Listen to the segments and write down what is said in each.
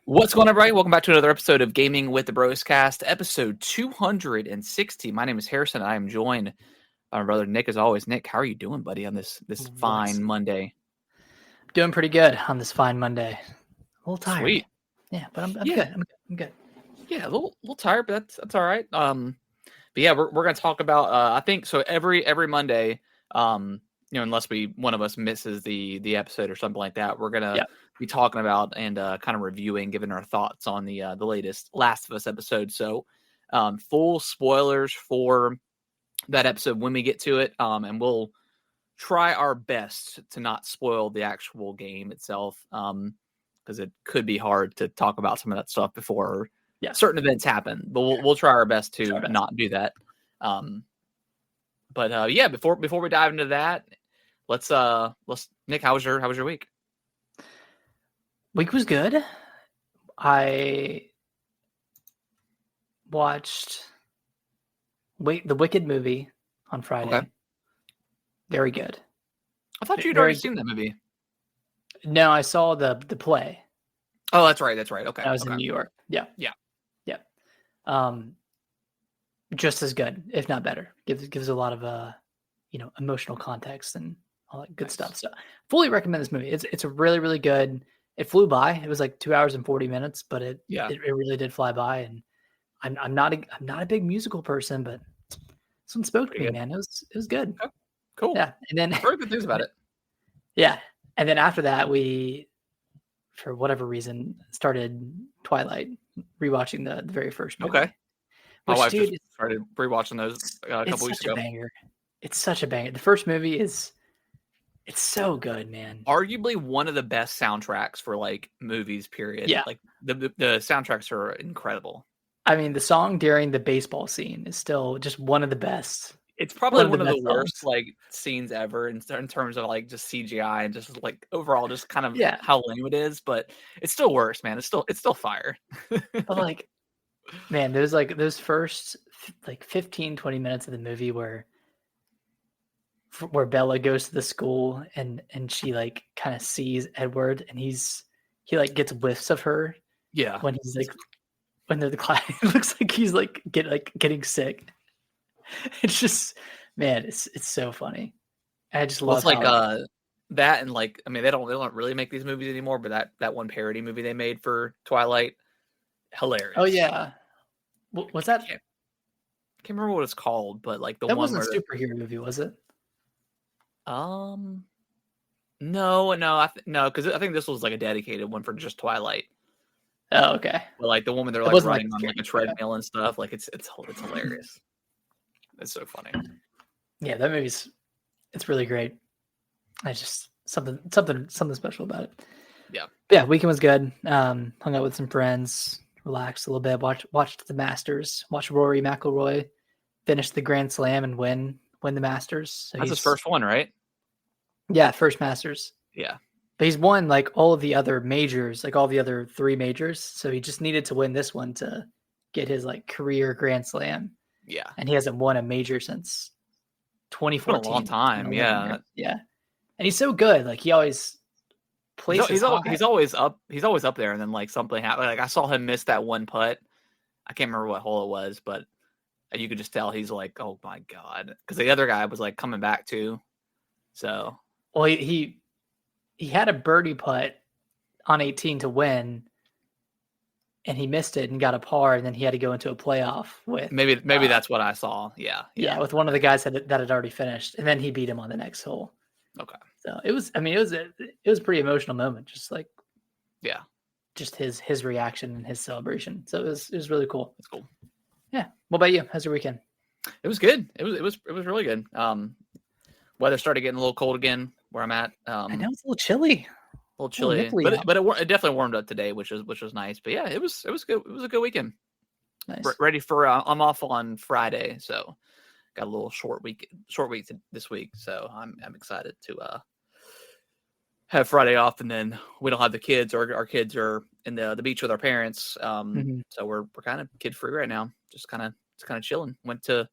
What's going on, everybody? Welcome back to another episode of Gaming with the Bros Cast, episode 260. My name is Harrison. I am joined by my brother Nick, as always. Nick, how are you doing, buddy, on this fine Monday? Doing pretty good on this fine Monday. A little tired. Sweet. Yeah, but I'm good. I'm good. Yeah, a little tired, but that's all right. But yeah, we're gonna talk about I think so every Monday, unless one of us misses the episode or something like that, we're gonna be talking about and kind of reviewing, giving our thoughts on the latest Last of Us episode. So full spoilers for that episode when we get to it, and we'll try our best to not spoil the actual game itself, because it could be hard to talk about some of that stuff before certain events happen. But we'll try our best to not do that. But before we dive into that, let's Nick, how was your week? Week was good. I watched the Wicked movie on Friday. Okay. Very good. I thought you'd already seen that movie. No, I saw the play. Oh, that's right. Okay. I was in New York. Yeah. Just as good, if not better. Gives a lot of emotional context and all that good stuff. So fully recommend this movie. It's a really, really good. It flew by. It was like 2 hours and 40 minutes, but it really did fly by. And I'm not a big musical person, but this one spoke to me, man. It was good. Okay. Cool. Yeah. And then very good things about it. Yeah. And then after that, we, for whatever reason, started Twilight, rewatching the very first movie. Okay. My wife just started rewatching those a couple weeks ago. It's such a banger. The first movie it's so good, man. Arguably one of the best soundtracks for like movies, period. Yeah. Like the soundtracks are incredible. I mean, the song during the baseball scene is still just one of the best. It's probably one of the worst like scenes ever in terms of like just CGI and just like overall just kind of how lame it is, but it still works, man. It's still fire. But like, man, there's like those first like 15-20 minutes of the movie where Bella goes to the school and she like kind of sees Edward and he like gets whiffs of her. Yeah. When he's like when they're the class, it looks like he's like getting sick. It's just, man, it's so funny. I just love like that, and like I mean they don't really make these movies anymore, but that one parody movie they made for Twilight, hilarious. Oh yeah, what's that? I can't remember what it's called, but like that wasn't a superhero movie, was it? No, because I think this was like a dedicated one for just Twilight. Oh, okay. But like the woman they're like running on like a treadmill and stuff, like it's hilarious. It's so funny. Yeah, that movie's it's really great. I just something special about it. Yeah, weekend was good. Hung out with some friends, relaxed a little bit, watched the Masters, watched Rory McIlroy finish the Grand Slam and win the Masters. So that's his first one, right? Yeah, first Masters. Yeah. But he's won like all of the other majors, like all the other 3 majors. So he just needed to win this one to get his like career Grand Slam. Yeah. And he hasn't won a major since 2014. A long time. Yeah. Yeah. And he's so good. Like he always plays. He's always up there. And then like something happened. Like I saw him miss that one putt. I can't remember what hole it was, but you could just tell he's like, oh my God. Because the other guy was like coming back too. So. Well, he had a birdie putt on 18 to win. And he missed it and got a par, and then he had to go into a playoff with maybe that's what I saw. Yeah, with one of the guys that had already finished, and then he beat him on the next hole. Okay, so it was a pretty emotional moment, just like just his reaction and his celebration. So it was really cool. That's cool. Yeah. What about you? How's your weekend? It was good. It was really good. Weather started getting a little cold again where I'm at. I know it's a little chilly. A little chilly, but it definitely warmed up today, which was nice. But yeah, it was good. It was a good weekend. Nice. Ready for I'm off on Friday, so got a little short week this week. So I'm excited to have Friday off, and then we don't have the kids, or our kids are in the beach with our parents. So we're kind of kid free right now. Just kind of chilling. Went to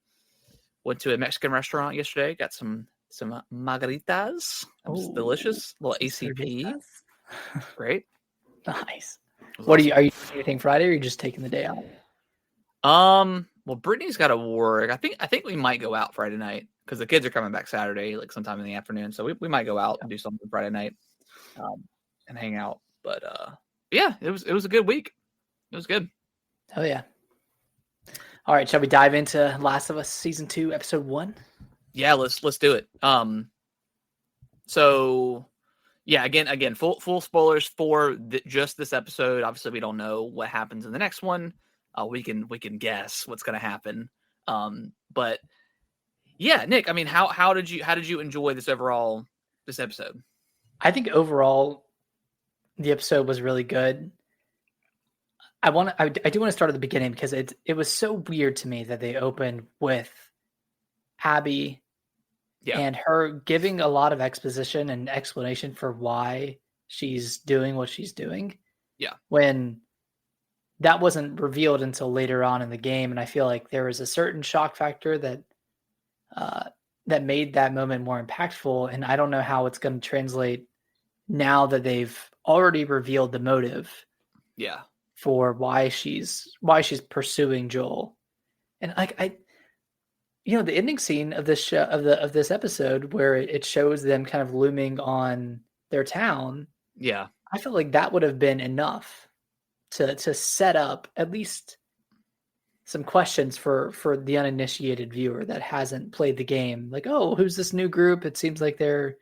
a Mexican restaurant yesterday. Got some margaritas. It was delicious. A little ACP. Great. Nice. was What are awesome. you doing anything Friday, or are you just taking the day out? Well, Brittany's got to work. I think we might go out Friday night because the kids are coming back Saturday, like sometime in the afternoon. So we might go out and do something Friday night, and hang out. But yeah, it was a good week. It was good. Oh yeah. All right, shall we dive into Last of Us Season 2, Episode 1? Yeah, let's do it. So yeah, again, full spoilers for just this episode. Obviously, we don't know what happens in the next one. We can guess what's going to happen. But yeah, Nick, I mean, how did you enjoy this episode? I think overall the episode was really good. I do want to start at the beginning because it was so weird to me that they opened with Abby and her giving a lot of exposition and explanation for why she's doing what she's doing. Yeah. When that wasn't revealed until later on in the game, and I feel like there was a certain shock factor that made that moment more impactful, and I don't know how it's going to translate now that they've already revealed the motive. Yeah. For why she's pursuing Joel. And like the ending scene of this show of this episode where it shows them kind of looming on their town. Yeah. I felt like that would have been enough to set up at least some questions for the uninitiated viewer that hasn't played the game. Like, oh, who's this new group? It seems like they're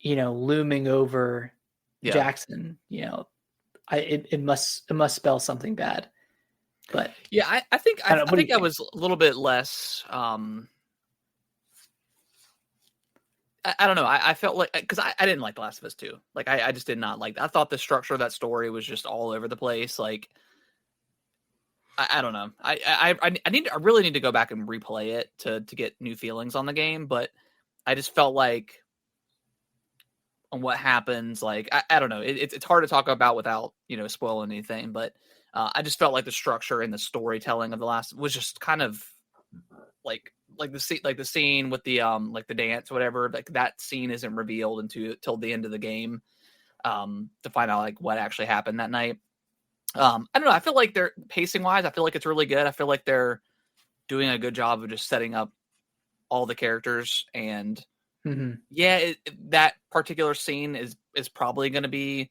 looming over Jackson. It must spell something bad. But yeah, I think I was a little bit less. I don't know. I felt like because I didn't like The Last of Us 2. Like I just did not like. I thought the structure of that story was just all over the place. Like I don't know. I really need to go back and replay it to get new feelings on the game. But I just felt like on what happens. Like I don't know. It's hard to talk about without spoiling anything. But I just felt like the structure and the storytelling of the last was just kind of like the scene with the like the dance or whatever. Like that scene isn't revealed until the end of the game to find out like what actually happened that night. I don't know. I feel like they're pacing wise. I feel like it's really good. I feel like they're doing a good job of just setting up all the characters and. Yeah, that particular scene is probably going to be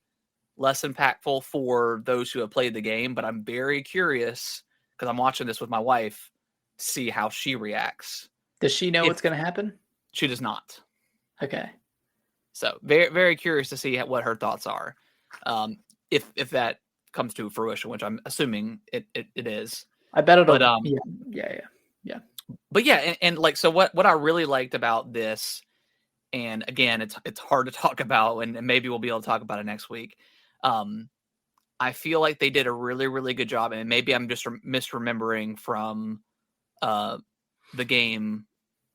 less impactful for those who have played the game, but I'm very curious because I'm watching this with my wife to see how she reacts. Does she know what's going to happen? She does not. Okay. So very, very curious to see what her thoughts are. If that comes to fruition, which I'm assuming it is. I bet it'll. But, yeah. But yeah, and like so, what I really liked about this. And again, it's hard to talk about, and maybe we'll be able to talk about it next week. I feel like they did a really, really good job, and maybe I'm just misremembering from the game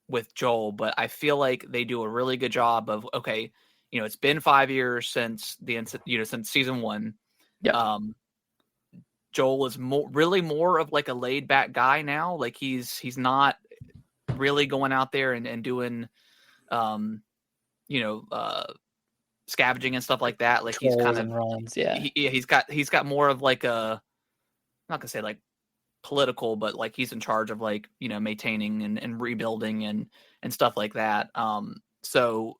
with Joel, but I feel like they do a really good job of it's been 5 years since since season 1. Yeah. Joel is really more of like a laid back guy now. Like he's not really going out there and doing. Scavenging and stuff like that. Like he's kind of runs, yeah. He's got more of like a, I'm not gonna say like political, but like he's in charge of like maintaining and rebuilding and stuff like that. So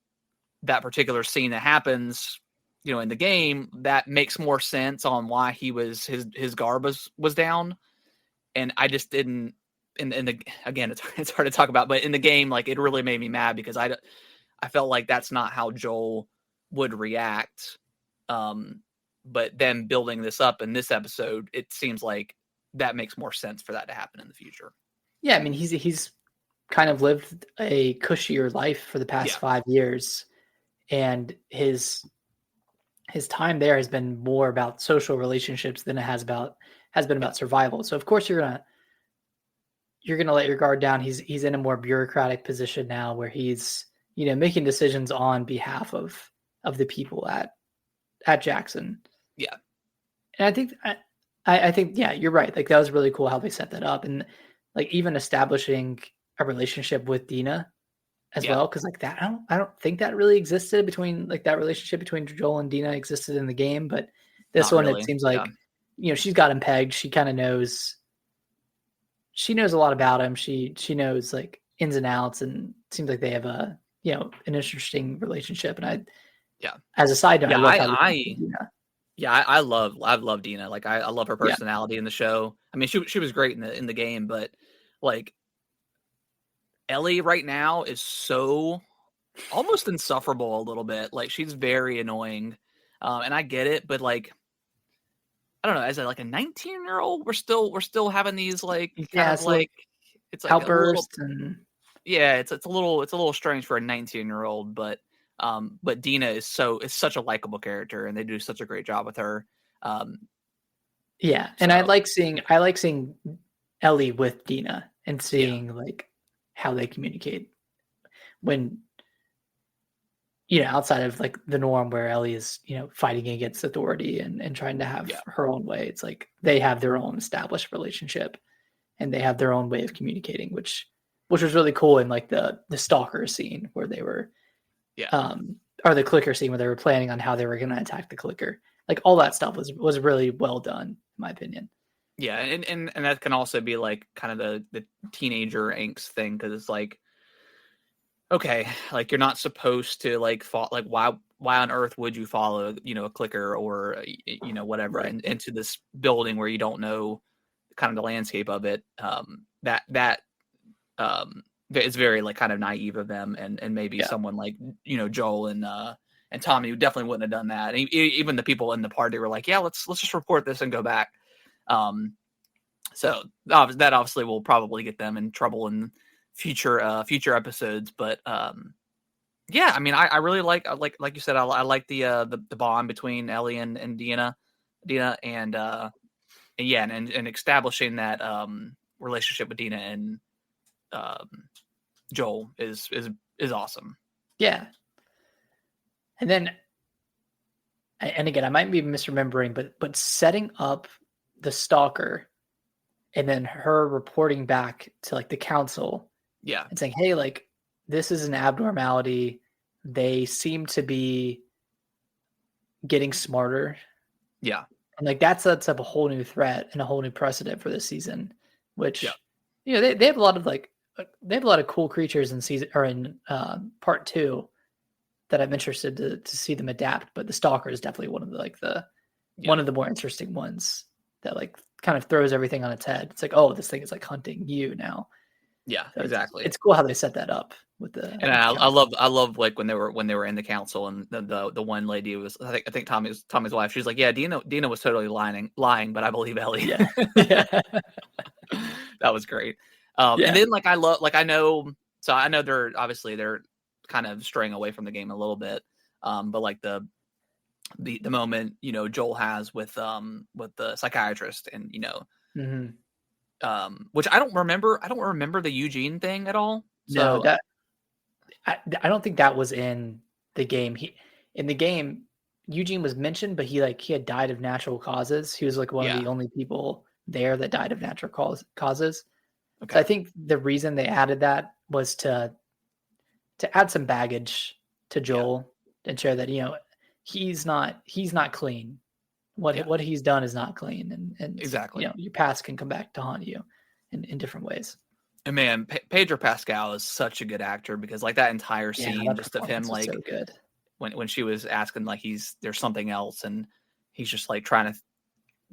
that particular scene that happens, in the game, that makes more sense on why his guard was down, and I just didn't. Again, it's hard to talk about, but in the game, like it really made me mad because I felt like that's not how Joel would react. But then building this up in this episode, it seems like that makes more sense for that to happen in the future. Yeah, I mean, he's kind of lived a cushier life for the past 5 years, and his time there has been more about social relationships than it has been about survival. So of course you're gonna let your guard down. He's in a more bureaucratic position now where he's making decisions on behalf of the people at Jackson. Yeah. And I think, yeah, you're right. Like that was really cool how they set that up. And like even establishing a relationship with Dina as well. Cause like that, I don't think that really existed between like that relationship between Joel and Dina existed in the game, but This Not one, it really. seems Yeah. like, she's got him pegged. She kind of knows. She knows a lot about him. She knows like ins and outs, and it seems like they have an interesting relationship. And Yeah. as a side note, I Yeah. love how we Yeah, I love Dina. Like I love her Yeah. personality in the show. I mean, she was great in the game, but like Ellie right now is so almost insufferable a little bit. Like she's very annoying, and I get it, but like I don't know. As like a 19-year-old, we're still having these like kind Yeah, of it's a little like it's like a little outburst and yeah. It's a little strange for a 19-year-old, but Dina is such a likable character, and they do such a great job with her. Um, yeah, and so I like seeing Ellie with Dina and yeah, seeing like how they communicate when outside of like the norm where Ellie is fighting against authority and trying to have yeah, her own way. It's like they have their own established relationship and they have their own way of communicating, which was really cool in like the stalker scene where they were yeah. or the clicker scene where they were planning on how they were going to attack the clicker. Like all Yeah. that stuff was really well done, in my opinion. Yeah, and that can also be like kind of the teenager angst thing because it's like, okay, like you're not supposed to like like why on earth would you follow a clicker or whatever Right. into this building where you don't know kind of the landscape of it. That it's very like kind of naive of them, and maybe Yeah. someone like Joel and Tommy who definitely wouldn't have done that. And even the people in the party were like, yeah, let's just report this and go back. Um, So that obviously will probably get them in trouble in future episodes. But yeah, I mean, I really like you said, I like the bond between Ellie and Dina, and yeah, and establishing that relationship with Dina and um, Joel is awesome. Yeah. And then and again, I might be misremembering, but setting up the stalker and then her reporting back to like the council Yeah, and saying, "Hey, like this is an abnormality. They seem to be getting smarter." yeah, And like that sets up a whole new threat and a whole new precedent for this season, yeah, which they have a lot of like they have a lot of cool creatures in season or in part 2 that I'm interested to see them adapt, but the stalker is definitely one of the yeah, one of the more interesting ones that like kind of throws everything on its head. It's like, oh, this thing is like hunting you now. yeah, So exactly. it's cool how they set that up with And the council. I love like when they were in the council and the one lady was I think Tommy's wife. She's like, yeah, Dina was totally lying, but I believe Ellie. Yeah. Yeah. That was great. And Yeah. then like I know they're kind of straying away from the game a little bit. But like the moment Joel has with the psychiatrist and Hmm. which I don't remember the Eugene thing at all. No, So that I don't think that was in the game. In the game, Eugene was mentioned, but he had died of natural causes. He was like one of yeah, the only people there that died of natural causes. So okay, I think the reason they added that was to add some baggage to yeah, Joel and show that he's not clean. What yeah, what he's done is not clean, and exactly. your past can come back to haunt you in different ways. And man, Pedro Pascal is such a good actor because like that entire Yeah, scene that just of him performance was so like good. when she was asking like there's something else and he's just like trying to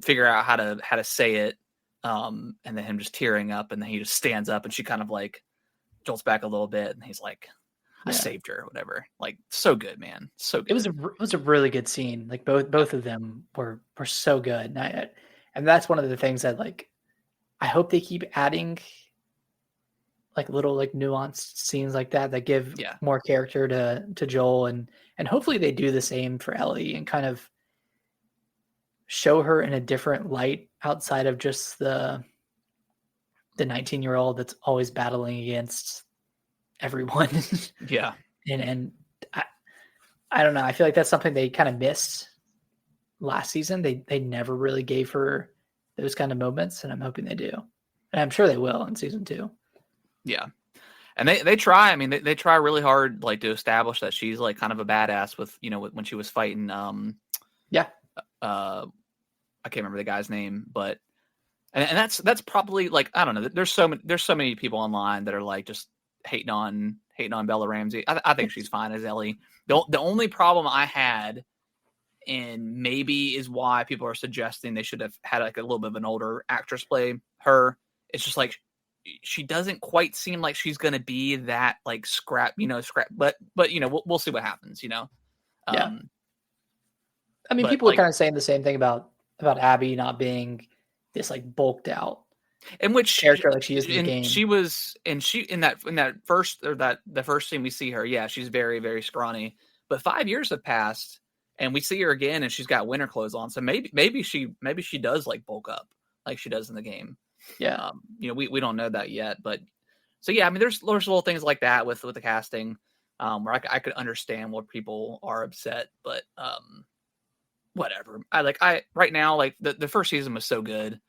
figure out how to say it and then him just tearing up and then he just stands up and she kind of like jolts back a little bit and he's like I Yeah, saved her or whatever. Like so good, man. So it was good. it was a really good scene. Like Yeah. both of them were so good, and that's one of the things that like I hope they keep adding like little like nuanced scenes like that give Yeah. more character to Joel and hopefully they do the same for Ellie and kind of show her in a different light outside of just the 19-year-old that's always battling against everyone. Yeah. And I, I don't know. I feel like that's something they kind of missed last season. They never really gave her those kind of moments, and I'm hoping they do. And I'm sure they will in season 2. Yeah. And they try. I mean, they try really hard, like to establish that she's like kind of a badass with when she was fighting Yeah. I can't remember the guy's name, but and that's probably like, I don't know. There's so many people online that are like just hating on Bella Ramsey. I think she's fine as Ellie. The only problem I had, and maybe is why people are suggesting they should have had like a little bit of an older actress play her. It's just like she doesn't quite seem like she's gonna be that like scrap. But we'll see what happens. Yeah. Um, I mean, but, people were like, kind of saying the same thing about Abby not being this like bulked out in which character like she is in the and game. she was, and she in that first, or that the first scene we see her, yeah, she's very, very scrawny. But 5 years have passed, and we see her again, and she's got winter clothes on. So maybe she does like bulk up like she does in the game. Yeah. We don't know that yet, but so yeah, I mean, there's little things like that with the casting, where I could understand what people are upset, but whatever. Right now, like the first season was so good,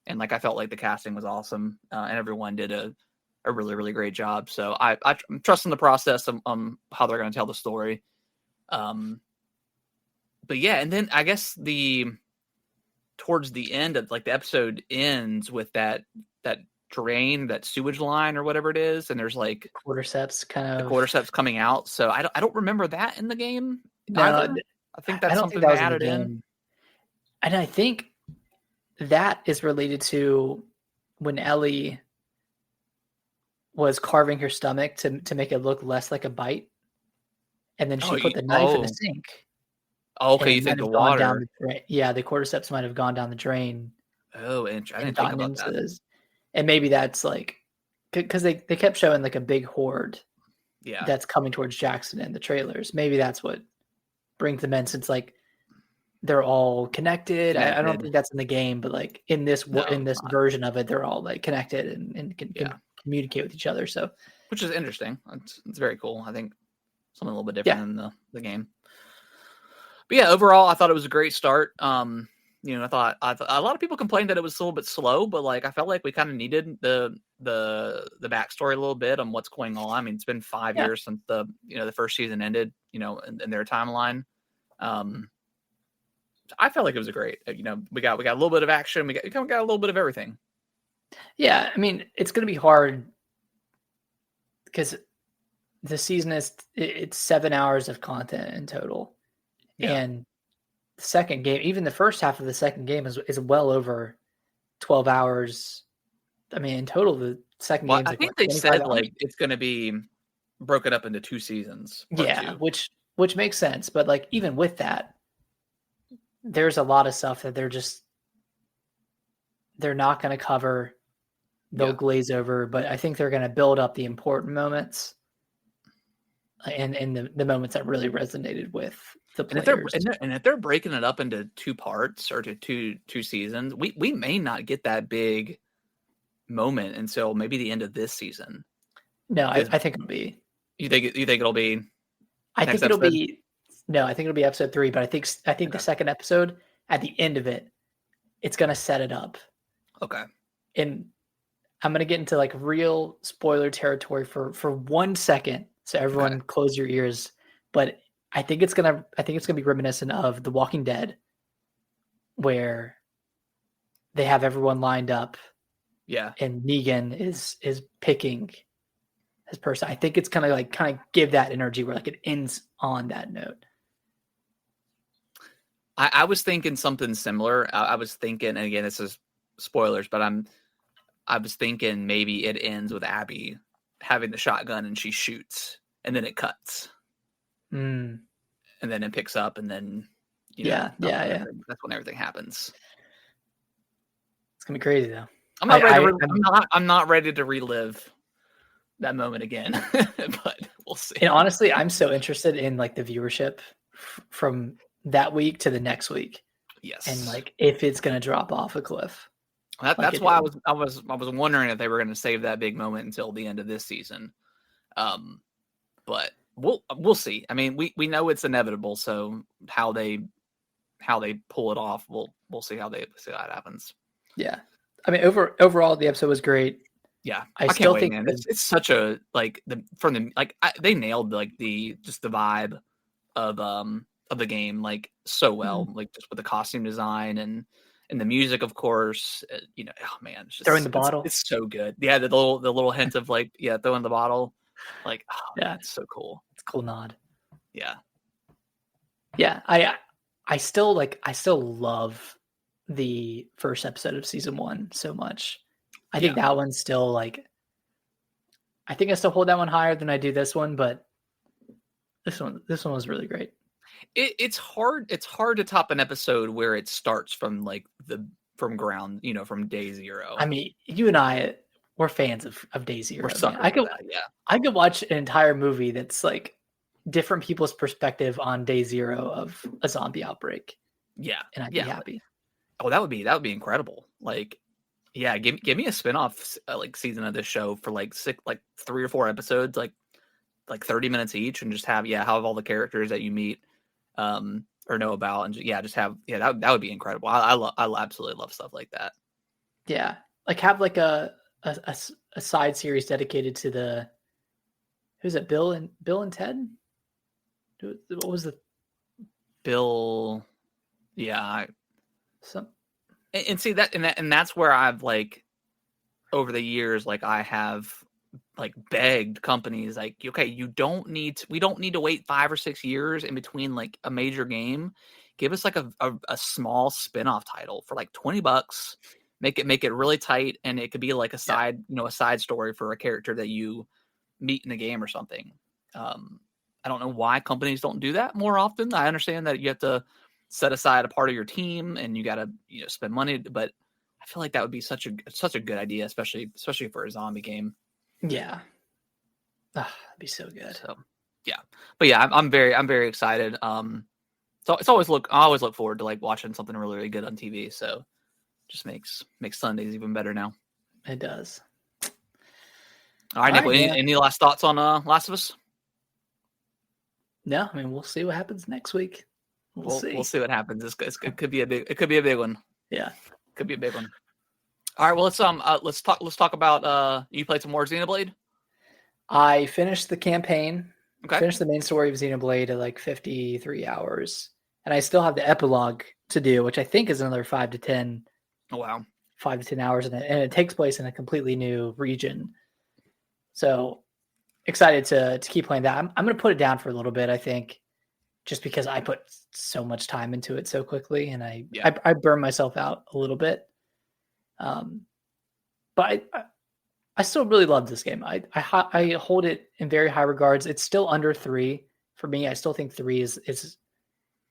and like I felt like the casting was awesome, and everyone did a really, really great job. So I'm trusting the process of how they're going to tell the story. But yeah, and then I guess towards the end of like the episode ends with that drain, that sewage line or whatever it is, and there's like Cordyceps kind of. the cordyceps coming out. So I don't remember that in the game No, either. I think that's something they added in. And I think that is related to when Ellie was carving her stomach to make it look less like a bite, and then she put the knife in the sink. Oh, okay, you think the water? Yeah, the cordyceps might have gone down the drain. Oh, I didn't think about that. And maybe that's like, because they kept showing like a big horde, yeah, that's coming towards Jackson in the trailers. Maybe that's what brings them in, since like they're all connected. I don't think that's in the game, but like in this version of it, they're all like connected and can communicate with each other. So, which is interesting. It's very cool. I think something a little bit different than the game. But yeah, overall, I thought it was a great start. I thought a lot of people complained that it was a little bit slow, but like I felt like we kind of needed the backstory a little bit on what's going on. I mean, it's been 5 years since the first season ended, in their timeline. I felt like it was a great. We got a little bit of action. We got a little bit of everything. Yeah, I mean, it's going to be hard because the season it's 7 hours of content in total, and the second game, even the first half of the second game is well over 12 hours. I mean, in total, the second game. I think they said like it's going to be broken up into 2 seasons. Yeah, which makes sense, but like even with that, there's a lot of stuff that they're not going to cover. They'll glaze over, but I think they're going to build up the important moments and the moments that really resonated with the players. And if they're breaking it up into 2 parts or to two seasons, we may not get that big moment until maybe the end of this season. No, I think it'll be. You think it'll be? I think it'll be. No, I think it'll be episode 3. But I think the second episode, at the end of it, it's gonna set it up. Okay. And I'm gonna get into like real spoiler territory for 1 second, so everyone close your ears. But I think it's gonna be reminiscent of The Walking Dead, where they have everyone lined up. Yeah. And Negan is picking his person. I think it's gonna like kind of give that energy where like it ends on that note. I was thinking something similar. I was thinking, and again, this is spoilers, but I was thinking maybe it ends with Abby having the shotgun and she shoots, and then it cuts, and then it picks up, and then that's when everything happens. It's gonna be crazy though. I'm not ready to relive that moment again, but we'll see. And honestly, I'm so interested in like the viewership from that week to the next week. Yes, and like if it's gonna drop off a cliff. That's why I was wondering if they were going to save that big moment until the end of this season. But we'll see. I mean, we know it's inevitable. So how they pull it off, we'll see how that happens. Yeah, I mean, overall, the episode was great. Yeah, I still think man. It's such a like they nailed like the vibe of the game like so well, like just with the costume design and the music, of course. You know, oh man, it's Throwing just the bottle. it's so good. Yeah, the little hint of like throwing the bottle, like oh Yeah. man, it's so cool. It's a cool nod. Yeah. Yeah, I still love the first episode of season 1 so much. I think that one's still like, I think I still hold that one higher than I do this one, but this one was really great. It's hard to top an episode where it starts from like from ground, from day zero. I mean, you and I, we're fans of Day Zero. We're suckers for that, yeah. I could watch an entire movie that's like different people's perspective on day zero of a zombie outbreak. Yeah. And I'd be happy. Oh, that would be incredible. Like, yeah, give me a spinoff like season of this show for like 3 or 4 episodes, like 30 minutes each, and just have all the characters that you meet or know about, and just have that would be incredible. I absolutely love stuff like that. Yeah, like have like a side series dedicated to the, who's it? Bill and Ted. What was the Bill? Yeah, some. And see that, and that's where I've like over the years, like I have like begged companies like, okay, we don't need to wait 5 or 6 years in between like a major game. Give us like a small spin-off title for like $20. Make it really tight, and it could be like a side, a side story for a character that you meet in the game or something. I don't know why companies don't do that more often. I understand that you have to set aside a part of your team and you got to spend money, but I feel like that would be such a good idea, especially for a zombie game. Yeah, that'd be so good. So yeah, but yeah, I'm very excited. So I always look forward to like watching something really, really good on TV. So just makes Sundays even better now. It does. All right, Nick. Any last thoughts on Last of Us? No, I mean, we'll see what happens next week. We'll see what happens. It could be a big one. Yeah, could be a big one. All right, well let's talk about you played some more Xenoblade. I finished the campaign. Okay. Finished the main story of Xenoblade at like 53 hours, and I still have the epilogue to do, which I think is another 5 to 10. Oh wow, 5 to 10 hours, and it takes place in a completely new region. So excited to keep playing that. I'm going to put it down for a little bit, I think, just because I put so much time into it so quickly, and I burn myself out a little bit. But I still really love this game. I hold it in very high regards. It's still under 3 for me. I still think 3 is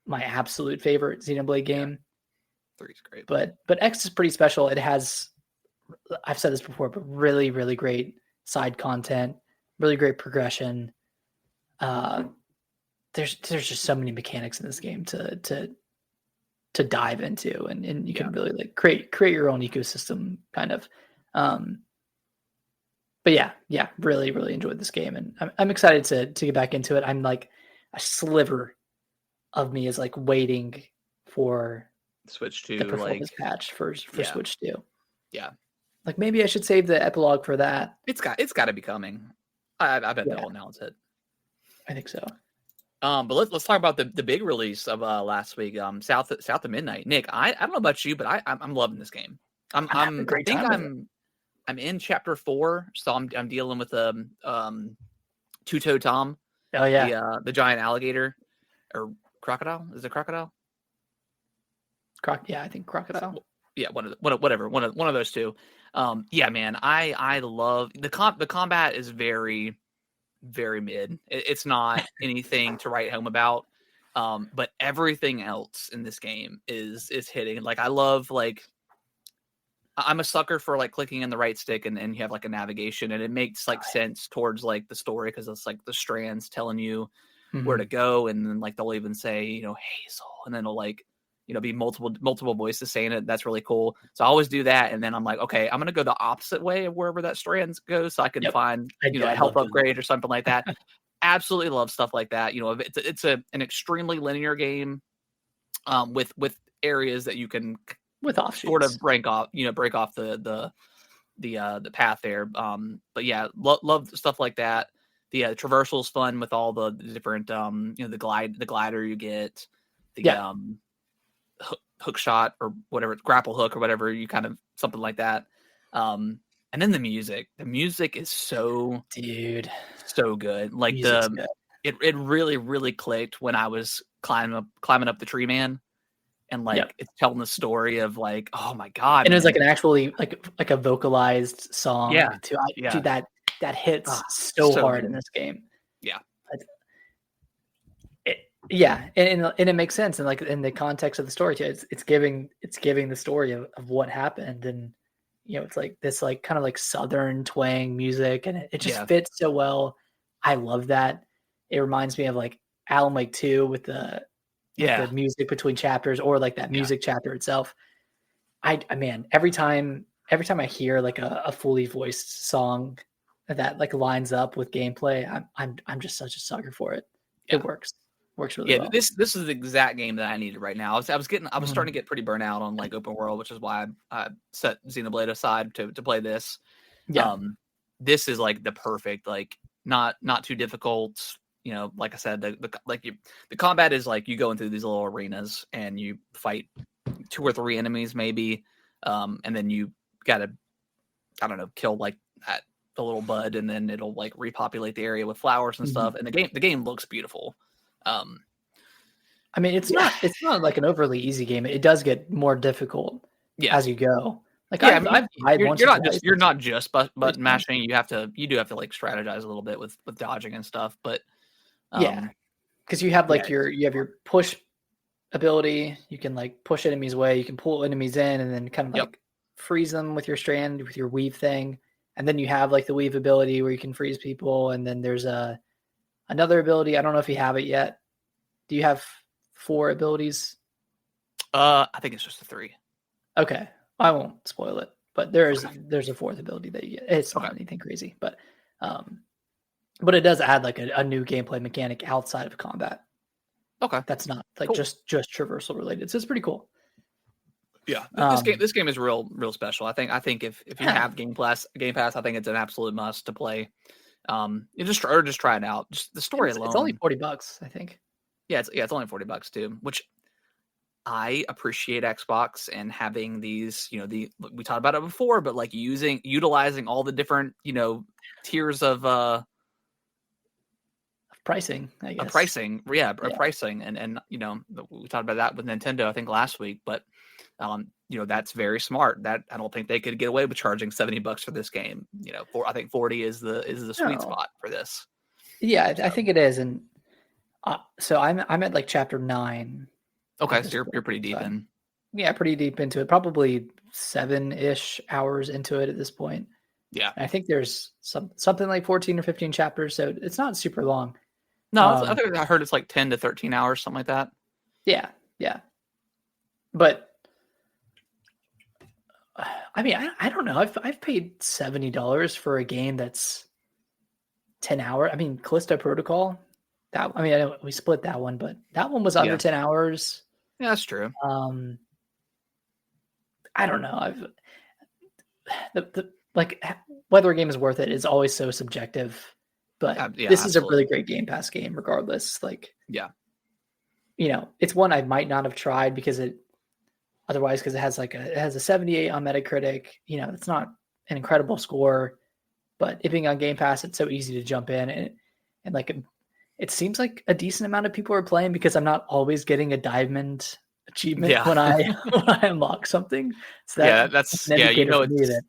my absolute favorite Xenoblade game. 3 is great. But X is pretty special. It has, I've said this before, but really, really great side content, really great progression. There's just so many mechanics in this game to dive into, and you can really like create your own ecosystem kind of. But yeah, really, really enjoyed this game, and I'm excited to get back into it. I'm like, a sliver of me is like waiting for Switch 2, the performance patch for Switch 2. Yeah, like maybe I should save the epilogue for that. It's got to be coming. I bet they'll announce it. I think so. But let's talk about the big release of last week. South of Midnight. Nick, I don't know about you, but I'm loving this game. I'm in chapter 4, so I'm dealing with Two-Toe Tom. Oh yeah, the giant alligator or crocodile. Is it crocodile? Yeah, I think crocodile. Yeah, one of those two. Yeah, man, I love the combat is very, very mid. It's not anything to write home about. But everything else in this game is hitting. Like I love I'm a sucker for like clicking in the right stick and you have like a navigation, and it makes like sense towards like the story, because it's like the strands telling you where to go, and then like they'll even say Hazel, and then it'll like be multiple voices saying it. That's really cool. So I always do that, and then I'm like, okay, I'm gonna go the opposite way of wherever that strands goes, so I can find a health upgrade or something like that. Absolutely love stuff like that. It's an extremely linear game, with areas that you can with offshoots sort of break off the path there. But yeah, love stuff like that. traversal's fun with all the different the glider you get, the Yeah. hook shot or whatever, grapple hook or whatever, you kind of something like that. And then the music is so Dude, good. Like music's good. it really really clicked when I was climbing up the tree man, and Yep. like it's telling the story of like, oh my god, And it was like man. an actually like a vocalized song Yeah, too. yeah. Dude, that hits Ah, so so hard in good. this game. Yeah. Yeah, and it makes sense, and like in the context of the story too. It's giving the story of what happened, and it's like this like kind of like southern twang music, and it just Yeah. fits so well. I love that. It reminds me of like Alan Wake 2 with the Yeah. music between chapters, or like that Yeah. music chapter itself. I man, every time I hear like a fully voiced song that like lines up with gameplay, I'm just such a sucker for it. Yeah. It works really Yeah, well. this is the exact game that I needed right now. I was starting to Mhm. get pretty burnt out on like open world, which is why I set Xenoblade aside to play this. Yeah. This is like the perfect, like not too difficult. Like I said, the combat is like you go into these little arenas and you fight 2 or 3 enemies maybe, and then you gotta, I don't know, kill like the little bud, and then it'll like repopulate the area with flowers and Mhm. stuff. And the game looks beautiful. Um, I mean, it's yeah, not like an overly easy game. It does get more difficult yeah. as you go. Like Yeah, I mean, I've died once or twice. you're not just Pretty button fun. mashing. You do have to like strategize a little bit with dodging and stuff. But Yeah, um, because you have yeah, like your push ability. You can like push enemies away. You can pull enemies in, and then kind of yep. like freeze them with your strand with your weave thing. And then you have like the weave ability where you can freeze people. And then there's another ability. I don't know if you have it yet. Do you have 4 abilities? I think it's just a 3. Okay, I won't spoil it, but there's Okay, a 4th ability that you get. It's okay, not anything crazy, um, but it does add like a new gameplay mechanic outside of combat. okay, That's not like cool. just traversal related. So it's pretty cool. Yeah, Um, this game is real special. I think if you yeah, have Game Pass, I think it's an absolute must to play. You just try it out. Just the and story it's only alone. $40, I think. Yeah, it's only $40 too, which I appreciate Xbox and having these, we talked about it before, but like utilizing all the different, tiers of Pricing, I a guess. pricing, yeah, a Yeah. pricing, and we talked about that with Nintendo, I think last week, but that's very smart. That I don't think they could get away with charging $70 for this game. I think 40 is the sweet No. spot for this. Yeah, So I think it is, and so I'm at like chapter 9 at okay, this so you're point. pretty So deep in. yeah, pretty deep into it. Probably 7-ish hours into it at this point. Yeah. And I think there's something like 14 or 15 chapters, so it's not super long. No, I heard it's like 10 to 13 hours, something like that. Yeah, yeah. But I mean, I don't know. I've paid $70 for a game that's 10 hours. I mean, Callisto Protocol. I know we split that one, but that one was under Yeah. 10 hours. Yeah, that's true. I don't know. Like whether a game is worth it is always so subjective. But Yeah, this is a really absolutely. great Game Pass game, regardless. Like, Yeah. it's one I might not have tried because it has it has a 78 on Metacritic. It's not an incredible score, but it being on Game Pass, it's so easy to jump in, and like it seems like a decent amount of people are playing because I'm not always getting a diamond achievement Yeah. when I when I unlock something. So Yeah, that's an indicator for me that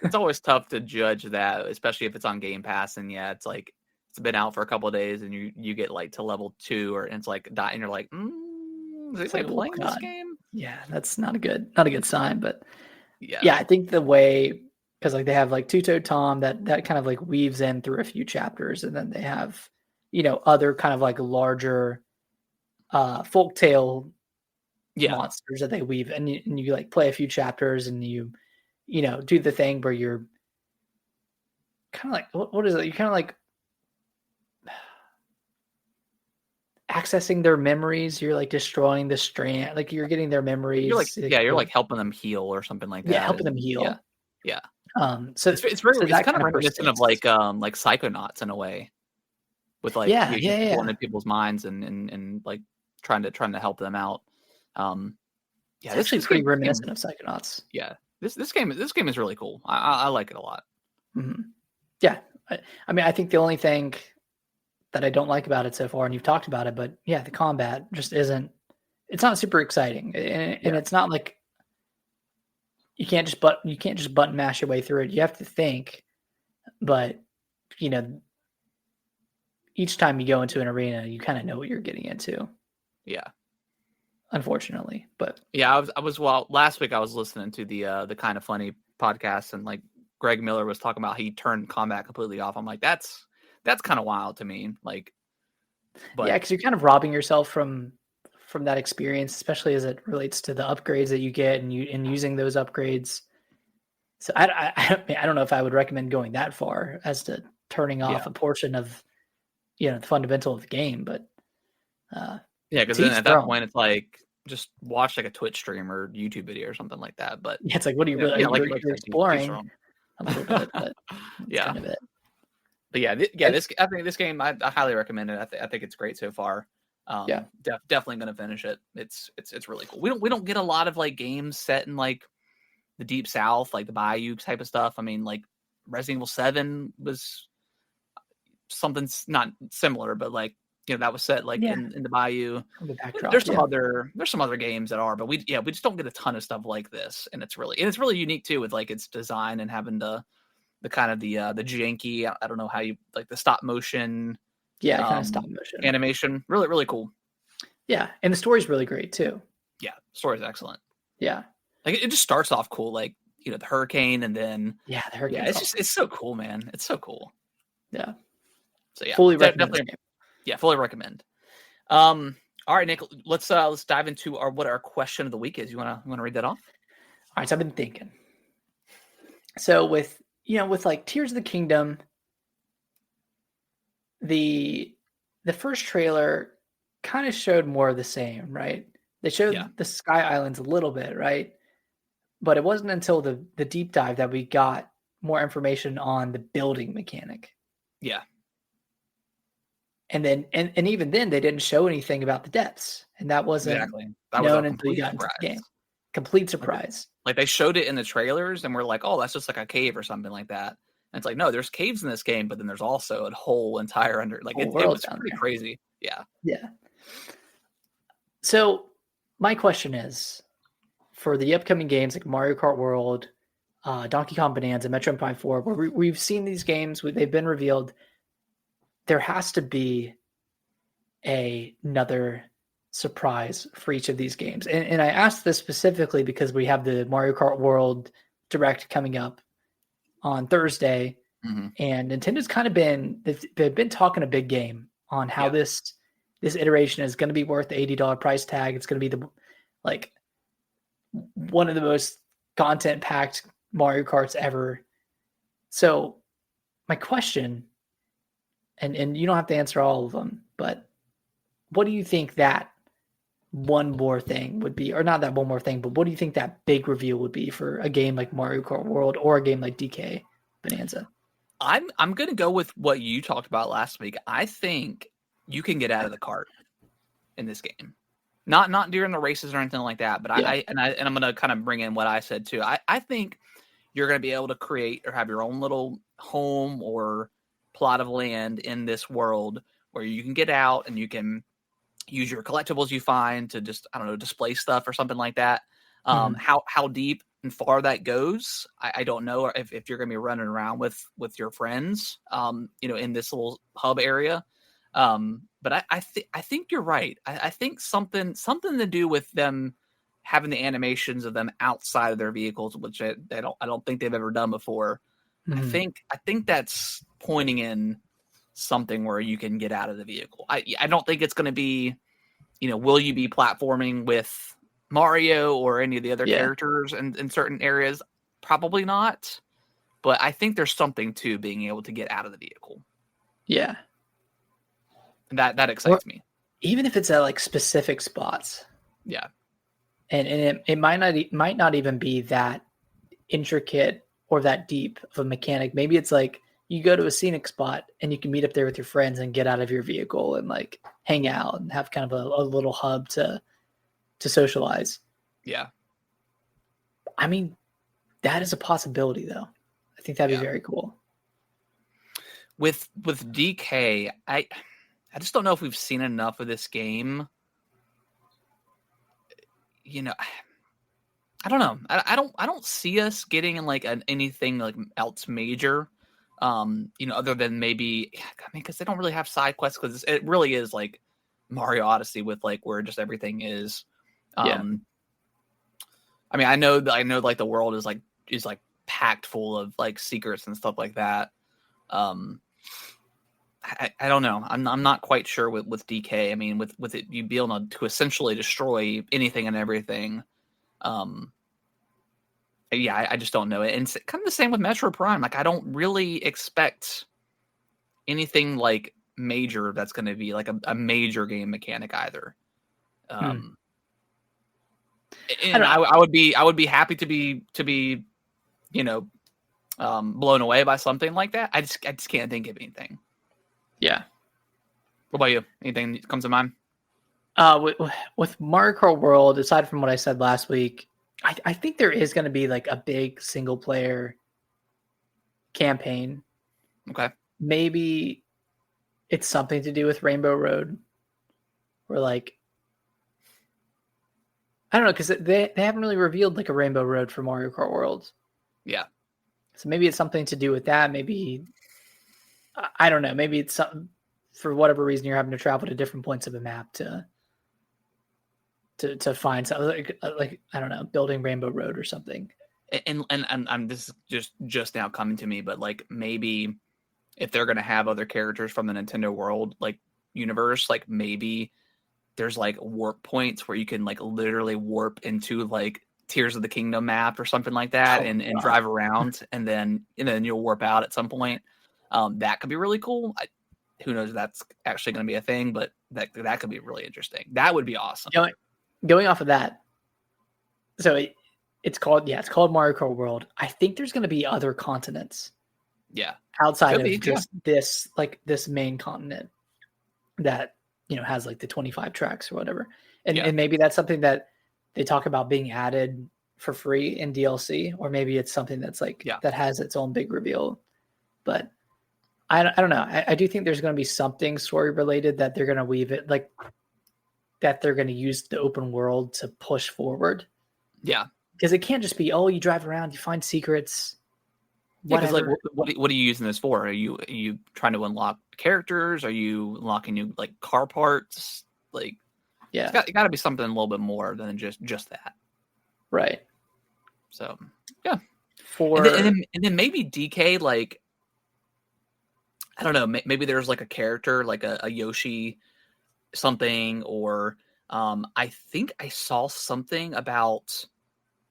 it's always tough to judge that, especially if it's on Game Pass, and yeah, it's like it's been out for a couple of days and you get like to level 2, or and it's like and you're like, is it's like, anybody oh playing this god, game? yeah, that's not a good sign. But Yeah. yeah, I think the way, because like they have like Two Toed Tom that kind of like weaves in through a few chapters, and then they have other kind of like larger folktale Yeah. monsters that they weave, and you like play a few chapters, and you do the thing where you're kind of like what is it? You're kind of like accessing their memories. You're like destroying the strand, like you're getting their memories. You're like helping them heal or something like Yeah, that. helping them And yeah. heal. Yeah. So it's very so it's that kind of kind of reminiscent of persists. like Psychonauts in a way, with like Yeah, you yeah, going yeah. into people's minds and like trying to help them out. Yeah, It's actually this pretty game reminiscent of Psychonauts. yeah this game is really cool. I like it a lot. Mhm. Yeah. I mean, I think the only thing that I don't like about it so far, and you've talked about it, but yeah, the combat just isn't. It's not super exciting, and Yeah, it's not like you can't just button mash your way through it. You have to think, but you know, each time you go into an arena, you kind of know what you're getting into. yeah. Unfortunately, but Yeah, well last week I was listening to the Kind of Funny podcast, and like Greg Miller was talking about he turned combat completely off. I'm like, that's kind of wild to me. Like, yeah, but because you're kind of robbing yourself from that experience, especially as it relates to the upgrades that you get and using those upgrades. So I don't know if I would recommend going that far as to turning off yeah, a portion of the fundamental of the game, but uh, yeah, because to then each at that their own. point it's like just watch like a Twitch stream or YouTube video or something like that. But Yeah, it's like, what are you really? like You're you said, to each their exploring own. a little bit, but that's Yeah, kind of it. but yeah, I, this I think this game I highly recommend it. I think it's great so far. yeah, Definitely gonna finish it. It's really cool. We don't get a lot of like games set in like the Deep South, like the Bayou type of stuff. I mean, like Resident Evil 7 was something not similar, but like that was set like yeah, in the Bayou. the backdrop. Yeah, There's some other games that are, but we just don't get a ton of stuff like this, and it's really unique too with like its design and having the kind of the janky. I don't know how you like the stop motion yeah, kind of stop motion. animation. Really cool. Yeah, and the story's really great too. Yeah, story's excellent. Yeah, Like it just starts off cool, like the hurricane, and then yeah, the yeah, hurricane's awesome. it's so cool, man. It's so cool. Yeah, So yeah, fully recommend this definitely, game. yeah, fully recommend. All right, Nick, let's dive into what our question of the week is. You wanna read that off? All right, so I've been thinking. So with like Tears of the Kingdom, the first trailer kind of showed more of the same, right? They showed Yeah, the Sky Islands a little bit, right? But it wasn't until the deep dive that we got more information on the building mechanic. yeah, And then and even then they didn't show anything about the depths. And that wasn't exactly. That was a known until you complete got into the surprise. game. Complete Like, surprise. like they showed it in the trailers, and we're like, oh, that's just like a cave or something like that. And it's like, no, there's caves in this game, but then there's also a whole entire under like Whole it world was down pretty there. crazy. Yeah, Yeah. So my question is, for the upcoming games like Mario Kart World, Donkey Kong Bonanza, Metroid Prime 4, where we've seen these games, they've been revealed, there has to be another surprise for each of these games. And I asked this specifically because we have the Mario Kart World Direct coming up on Thursday, hmm and Nintendo's kind of they've been talking a big game on how yeah, this iteration is going to be worth the $80 price tag. It's going to be like one of the most content packed Mario Karts ever. So my question, and you don't have to answer all of them, but what do you think that one more thing would be, or not that one more thing, but what do you think that big reveal would be for a game like Mario Kart World or a game like DK Bonanza? I'm gonna go with what you talked about last week. I think you can get out of the cart in this game. Not during the races or anything like that, but Yeah. I'm gonna kind of bring in what I said too. I think you're gonna be able to create or have your own little home or plot of land in this world where you can get out and you can use your collectibles you find to just I don't know display stuff or something like that. Mhm. How deep and far that goes, I don't know if you're gonna be running around with your friends, in this little hub area. But I think you're right. I think something to do with them having the animations of them outside of their vehicles, which I don't think they've ever done before. Mhm. I think that's pointing in something where you can get out of the vehicle. I don't think it's going to be, will you be platforming with Mario or any of the other Yeah. characters in certain areas? Probably not. But I think there's something to being able to get out of the vehicle. Yeah. And that Or excites me. even if it's at like specific spots, Yeah. and it might not even be that intricate or that deep of a mechanic. Maybe it's like you go to a scenic spot and you can meet up there with your friends and get out of your vehicle and like hang out and have kind of a little hub to socialize. Yeah. I mean, that is a possibility though. I think that'd be very cool. With DK, I just don't know if we've seen enough of this game. You know, I don't know. I don't see us getting in like anything like else major. You know, other than maybe, I mean, because they don't really have side quests, because it really is like Mario Odyssey with like where just everything is. I mean, I know like the world is like packed full of like secrets and stuff like that. I don't know. I'm not quite sure with DK. I mean, with it, you be able to essentially destroy anything and everything. Yeah, I just don't know it. And it's kind of the same with Metro Prime. Like, I don't really expect anything like major that's going to be like a major game mechanic either. And I would be happy to be, you know, blown away by something like that. I just can't think of anything. Yeah. What about you? Anything that comes to mind? With Mario Kart World, aside from what I said last week, I think there is going to be like a big single player campaign. Okay. Maybe it's something to do with Rainbow Road, or like, I don't know, because they haven't really revealed like a Rainbow Road for Mario Kart World. Yeah. So maybe it's something to do with that. Maybe, I don't know. Maybe it's something, for whatever reason, you're having to travel to different points of a map to find something like I don't know, building Rainbow Road or something. And I'm this is just now coming to me, but like maybe if they're gonna have other characters from the Nintendo World like universe, like maybe there's like warp points where you can like literally warp into like Tears of the Kingdom map or something like that, and drive around, and then you'll warp out at some point. That could be really cool. Who knows if that's actually going to be a thing, but that could be really interesting. That would be awesome. Going off of that, so it's called Mario Kart World. I think there's going to be other continents. Yeah, outside of just this main continent that, you know, has like the 25 tracks or whatever, and maybe that's something that they talk about being added for free in DLC, or maybe it's something that's like that has its own big reveal. But I don't know. I do think there's going to be something story related that they're going to weave it, like that they're going to use the open world to push forward. Yeah, because it can't just be, oh, you drive around, you find secrets. Yeah, because like, what are you using this for? Are you trying to unlock characters? Are you unlocking new like car parts? Like, yeah, it's got to be something a little bit more than just that, right? So yeah, and then maybe DK, like, I don't know, maybe there's like a character like a Yoshi something, or I think I saw something about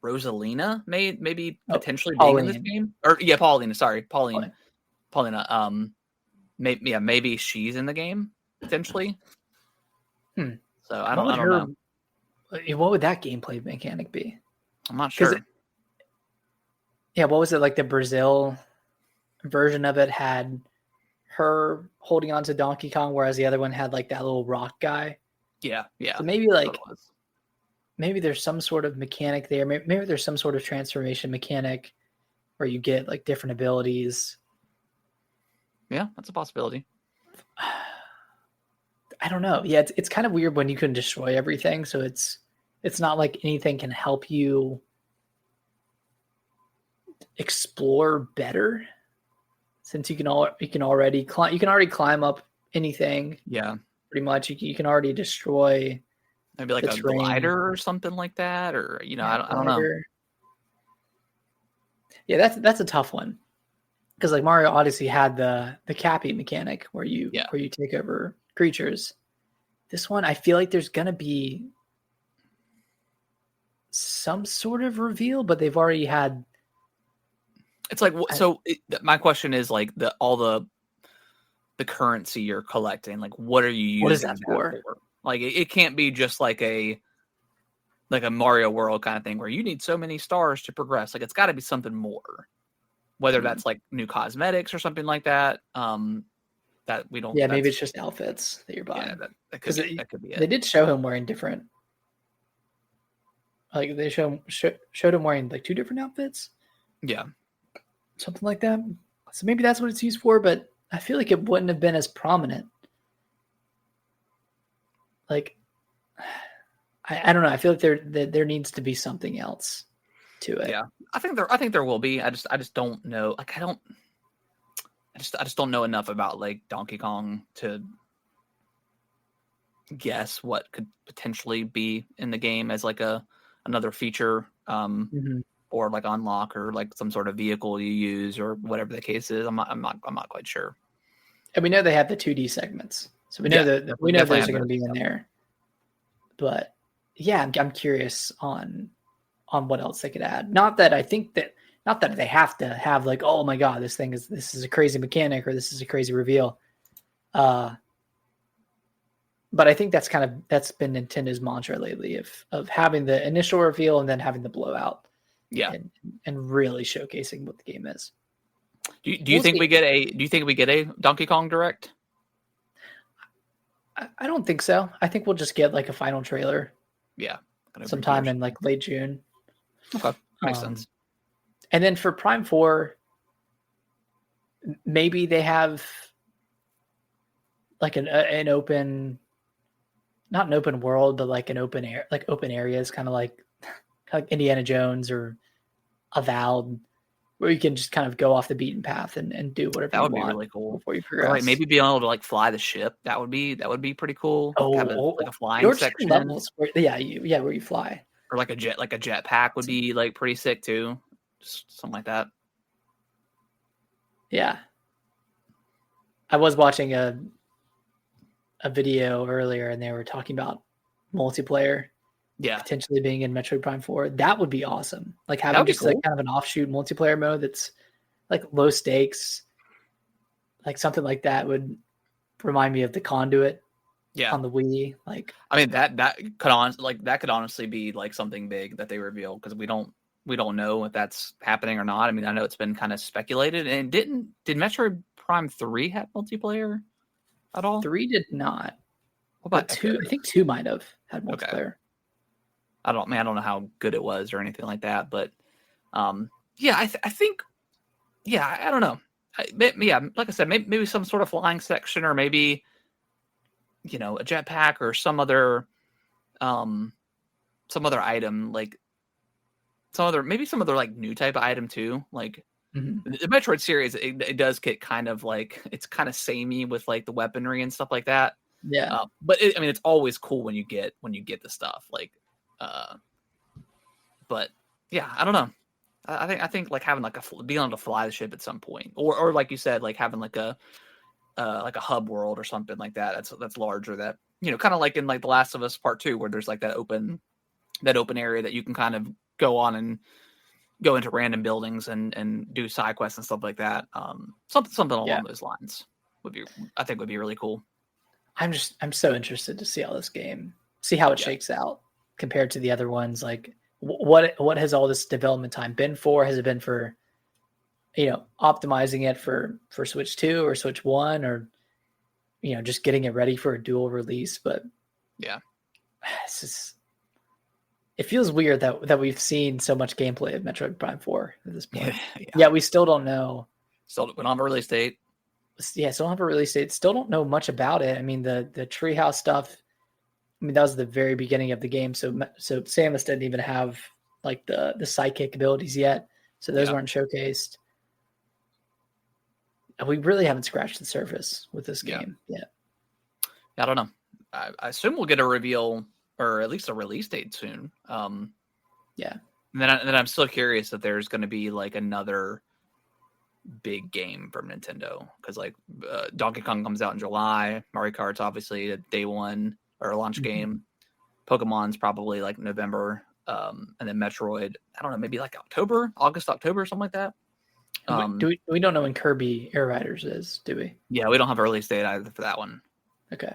Rosalina maybe potentially being in this game, or Paulina. Sorry, Paulina. Maybe she's in the game potentially. So I don't know. What would that gameplay mechanic be? I'm not sure. What was it, like the Brazil version of it had her holding on to Donkey Kong, whereas the other one had like that little rock guy. Yeah. So maybe like maybe there's some sort of mechanic there. Maybe there's some sort of transformation mechanic where you get like different abilities. Yeah, that's a possibility. I don't know. Yeah, it's kind of weird when you can destroy everything. So it's not like anything can help you explore better, since you can already climb up anything. Yeah, pretty much. You can already destroy. Maybe like a glider or something like that, or I don't know. Yeah, that's a tough one, because like Mario Odyssey had the Cappy mechanic where you take over creatures. This one, I feel like there's gonna be some sort of reveal, but they've already had. It's like, so my question is like all the currency you're collecting, like what are you using? What is that for? Like it can't be just like a Mario World kind of thing where you need so many stars to progress. Like it's got to be something more. whether that's like new cosmetics or something like that. That we don't. Yeah, maybe it's just outfits that you're Yeah, buying. that Because could be they it. did show him wearing different. Like they showed him wearing like 2 different outfits, Yeah, something like that. So maybe that's what it's used for. But I feel like it wouldn't have been as prominent. Like, I don't know. I feel like there needs to be something else to it. yeah. I think there will be. I just don't know. Like I just don't know enough about like Donkey Kong to guess what could potentially be in the game as like another feature, Mm-hmm. or like unlock or like some sort of vehicle you use or whatever the case is. I'm not quite sure. And we know they have the 2D segments, so we know Yeah, that we know definitely those have are going to those. be in there. But yeah, I'm curious on what else they could add. Not that they have to have like, oh my god, this is a crazy mechanic or this is a crazy reveal. But I think that's been Nintendo's mantra lately of having the initial reveal and then having the blowout. Yeah. And really showcasing what the game is. Do you We'll think see. we get a Donkey Kong Direct? I don't think so. I think we'll just get like a final trailer Yeah, sometime in like late June. Okay, makes sense. And then for Prime 4, maybe they have like an open, not an open world, but like an open air, like open areas, kind of like Indiana Jones or Avowed, where you can just kind of go off the beaten path and do whatever That you would be want really cool. before you Or progress. like maybe being able to like fly the ship. That would be pretty cool. Have like a flying your section. levels where where you fly. Or like a jet pack would be like pretty sick too. Just something like that. Yeah. I was watching a video earlier and they were talking about multiplayer Yeah, potentially being in Metroid Prime 4. That would be awesome. Like that having would be just cool. like kind of an offshoot multiplayer mode that's like low stakes. Like something like that would remind me of the Conduit Yeah, on the Wii. Like I mean that could honestly be like something big that they reveal, because we don't know if that's happening or not. I mean, I know it's been kind of speculated. And did Metroid Prime 3 have multiplayer at all? 3 did not. What But about 2, I think 2 might have had Okay. multiplayer. I don't know how good it was or anything like that, but yeah, I think, yeah, I don't know. Yeah, like I said, maybe some sort of flying section, or maybe a jetpack or some other item, like some other like new type of item too. Like the Metroid series, it does get kind of like, it's kind of samey with like the weaponry and stuff like that. Yeah. But I mean, it's always cool when you get the stuff like. But yeah, I don't know. I think like having like being able to fly the ship at some point, or like you said, like having like a hub world or something like that. That's larger. That kind of like in like The Last of Us Part 2, where there's like that open area that you can kind of go on and go into random buildings and do side quests and stuff like that. Something along those lines would be really cool. I'm so interested to see how this game, see how it shakes out compared to the other ones. Like what has all this development time been for? Has it been for, optimizing it for Switch 2 or Switch 1, or, just getting it ready for a dual release? But yeah, it feels weird that we've seen so much gameplay of Metroid Prime 4 at this point. Yeah, we still don't know. Still don't have a release date. Yeah, still don't have a release date. Still don't know much about it. I mean, the treehouse stuff, I mean, that was the very beginning of the game. So Samus didn't even have like the psychic abilities yet. So those weren't showcased. And we really haven't scratched the surface with this game yet. I don't know. I assume we'll get a reveal, or at least a release date soon. Yeah. And then I'm still curious if there's going to be like another big game from Nintendo, because like Donkey Kong comes out in July. Mario Kart's obviously a day one or a launch game. Pokemon's probably like November, and then Metroid, I don't know, maybe like August, October, something like that. We don't know when Kirby Air Riders is, do we? Yeah, we don't have a release date either for that one. Okay.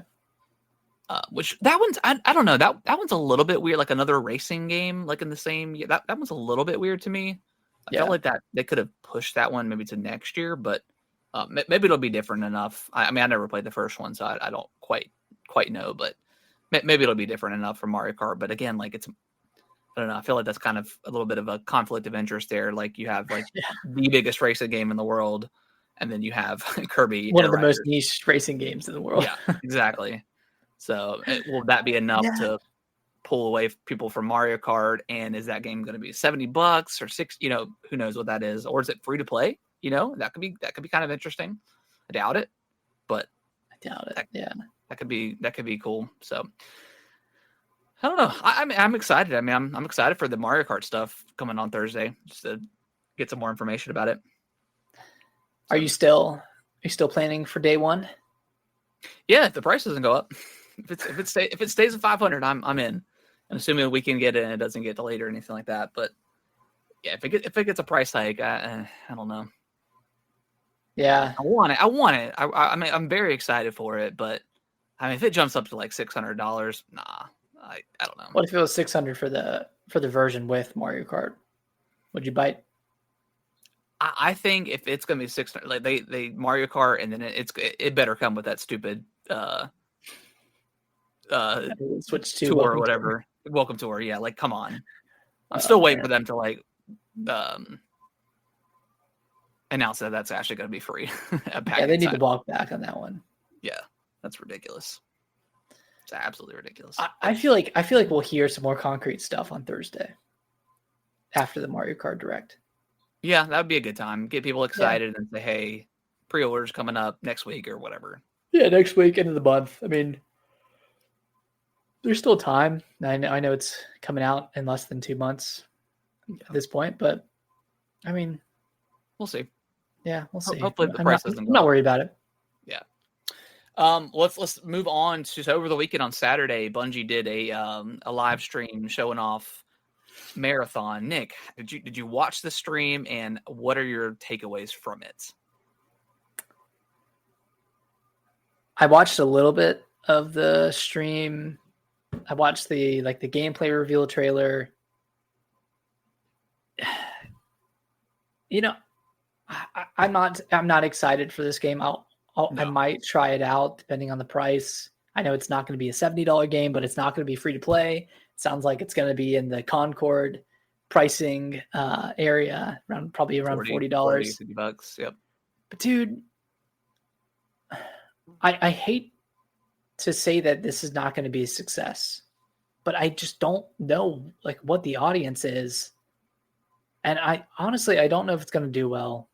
Which that one's, I don't know, that one's a little bit weird, like another racing game, like in the same. That one's a little bit weird to me. I felt like that they could have pushed that one maybe to next year, but maybe it'll be different enough. I mean, I never played the first one, so I don't quite know, but maybe it'll be different enough for Mario Kart. But again, like I don't know. I feel like that's kind of a little bit of a conflict of interest there. Like you have like the biggest racing game in the world, and then you have Kirby. One Air of the most Riders. niche racing games in the world. Yeah, exactly. So will that be enough to pull away people from Mario Kart? And is that game going to be $70 or $60? You know, who knows what that is? Or is it free to play? You know, that could be kind of interesting. I doubt it, but I doubt it. That could be cool. So I don't know. I'm excited. I mean, I'm excited for the Mario Kart stuff coming on Thursday, just to get some more information about it. Are you still planning for day one? Yeah, if the price doesn't go up, if it stays at 500, I'm in. And assuming we can get it and it doesn't get delayed or anything like that. But yeah, if it gets a price hike, I don't know. Yeah, I want it. I mean, I'm very excited for it, but I mean, if it jumps up to like $600, nah. I don't know. What if it was 600 for the version with Mario Kart? Would you bite? I think if it's gonna be 600, like they Mario Kart, and then it better come with that stupid switch to tour or whatever. Welcome tour, yeah. Like, come on. I'm still waiting for them to like announce that that's actually going to be free. Yeah, they need to walk back on that one. Yeah, that's ridiculous. It's absolutely ridiculous. I feel like we'll hear some more concrete stuff on Thursday after the Mario Kart Direct. Yeah, that would be a good time. Get people excited and say, hey, pre-orders coming up next week or whatever. Yeah, next week, end of the month. I mean, there's still time. I know it's coming out in less than 2 months at this point, but I mean, we'll see. Yeah, we'll see. Hopefully the price doesn't go up. I'm not worried about it. Yeah. Let's move on to, so over the weekend on Saturday, Bungie did a live stream showing off Marathon. Nick, did you watch the stream, and what are your takeaways from it? I watched a little bit of the stream. I watched the gameplay reveal trailer. You know, I'm not excited for this game. I might try it out depending on the price. I know it's not going to be a $70 game, but it's not going to be free to play. It sounds like it's going to be in the Concord pricing area, probably around $40. $50. Yep. But dude, I hate to say that this is not going to be a success, but I just don't know like what the audience is. And I honestly don't know if it's going to do well.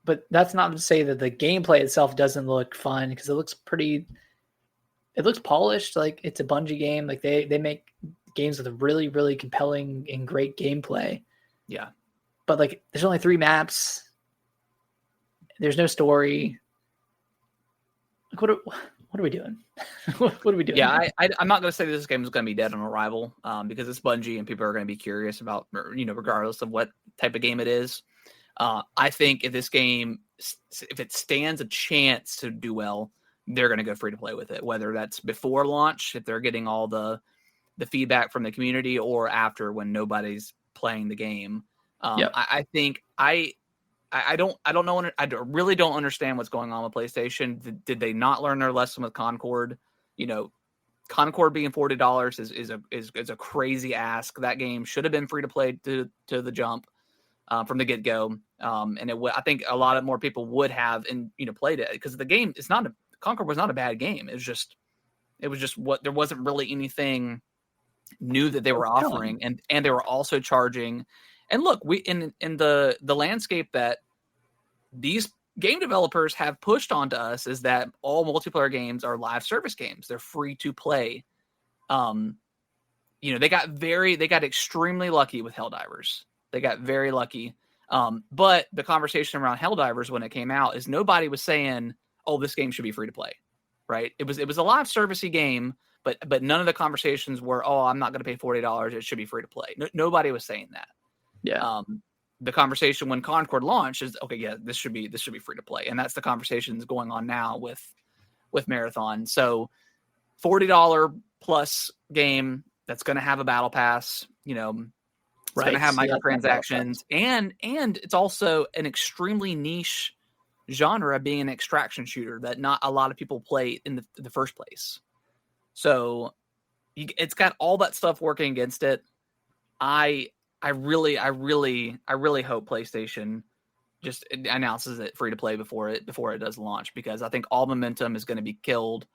But that's not to say that the gameplay itself doesn't look fun, because it looks polished. Like, it's a Bungie game. Like, they make games with a really, really compelling and great gameplay. Yeah. But like, there's only 3 maps. There's no story. Like, what are we doing? What are we doing? Yeah, I'm not going to say this game is going to be dead on arrival, because it's Bungie and people are going to be curious about, regardless of what type of game it is. I think if this game, if it stands a chance to do well, they're going to go free to play with it, whether that's before launch, if they're getting all the feedback from the community, or after, when nobody's playing the game. I think I don't know. I really don't understand what's going on with PlayStation. Did they not learn their lesson with Concord? Concord being $40 is a crazy ask. That game should have been free to play to the jump. From the get-go, and I think a lot of more people would have played it, because the game is not Concord was not a bad game. It was just what there wasn't really anything new that they were offering, and they were also charging. And look, we in the landscape that these game developers have pushed onto us is that all multiplayer games are live service games. They're free to play. They got extremely lucky with Helldivers. They got very lucky. But the conversation around Helldivers when it came out is nobody was saying, oh, this game should be free to play, right? It was a live servicey game, but none of the conversations were, oh, I'm not going to pay $40. It should be free to play. Nobody was saying that. Yeah. The conversation when Concord launched is, okay, yeah, this should be free to play. And that's the conversation that's going on now with Marathon. So $40 plus game that's going to have a battle pass, It's going to have Yeah, microtransactions, and it's also an extremely niche genre, being an extraction shooter that not a lot of people play in the first place. So it's got all that stuff working against it. I really hope PlayStation just announces it free to play before it does launch, because I think all momentum is going to be killed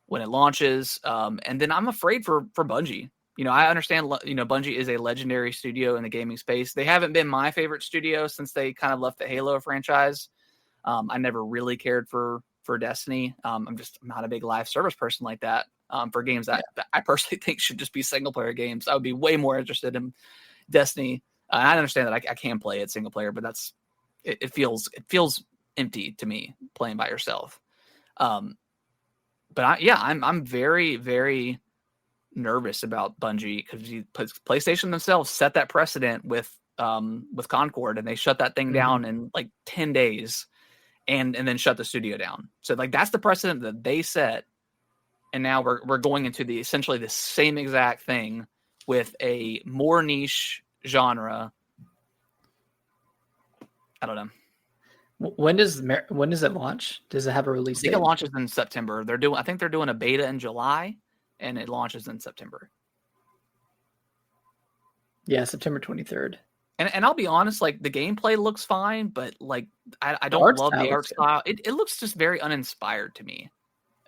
when it launches. And then I'm afraid for Bungie. I understand, Bungie is a legendary studio in the gaming space. They haven't been my favorite studio since they kind of left the Halo franchise. I never really cared for Destiny. I'm just not a big live service person like that. For games that I personally think should just be single player games, I would be way more interested in Destiny. I understand that I can play it single player, but it feels empty to me playing by yourself. But I'm very, very nervous about Bungie, because PlayStation themselves set that precedent with Concord, and they shut that thing down in like 10 days and then shut the studio down. So like that's the precedent that they set. And now we're going into essentially the same exact thing with a more niche genre. I don't know. When does it launch? Does it have a release date? It launches in September. I think they're doing a beta in July, and it launches in September. Yeah, September 23rd. And I'll be honest, like the gameplay looks fine, but like I don't love the art style. It looks just very uninspired to me.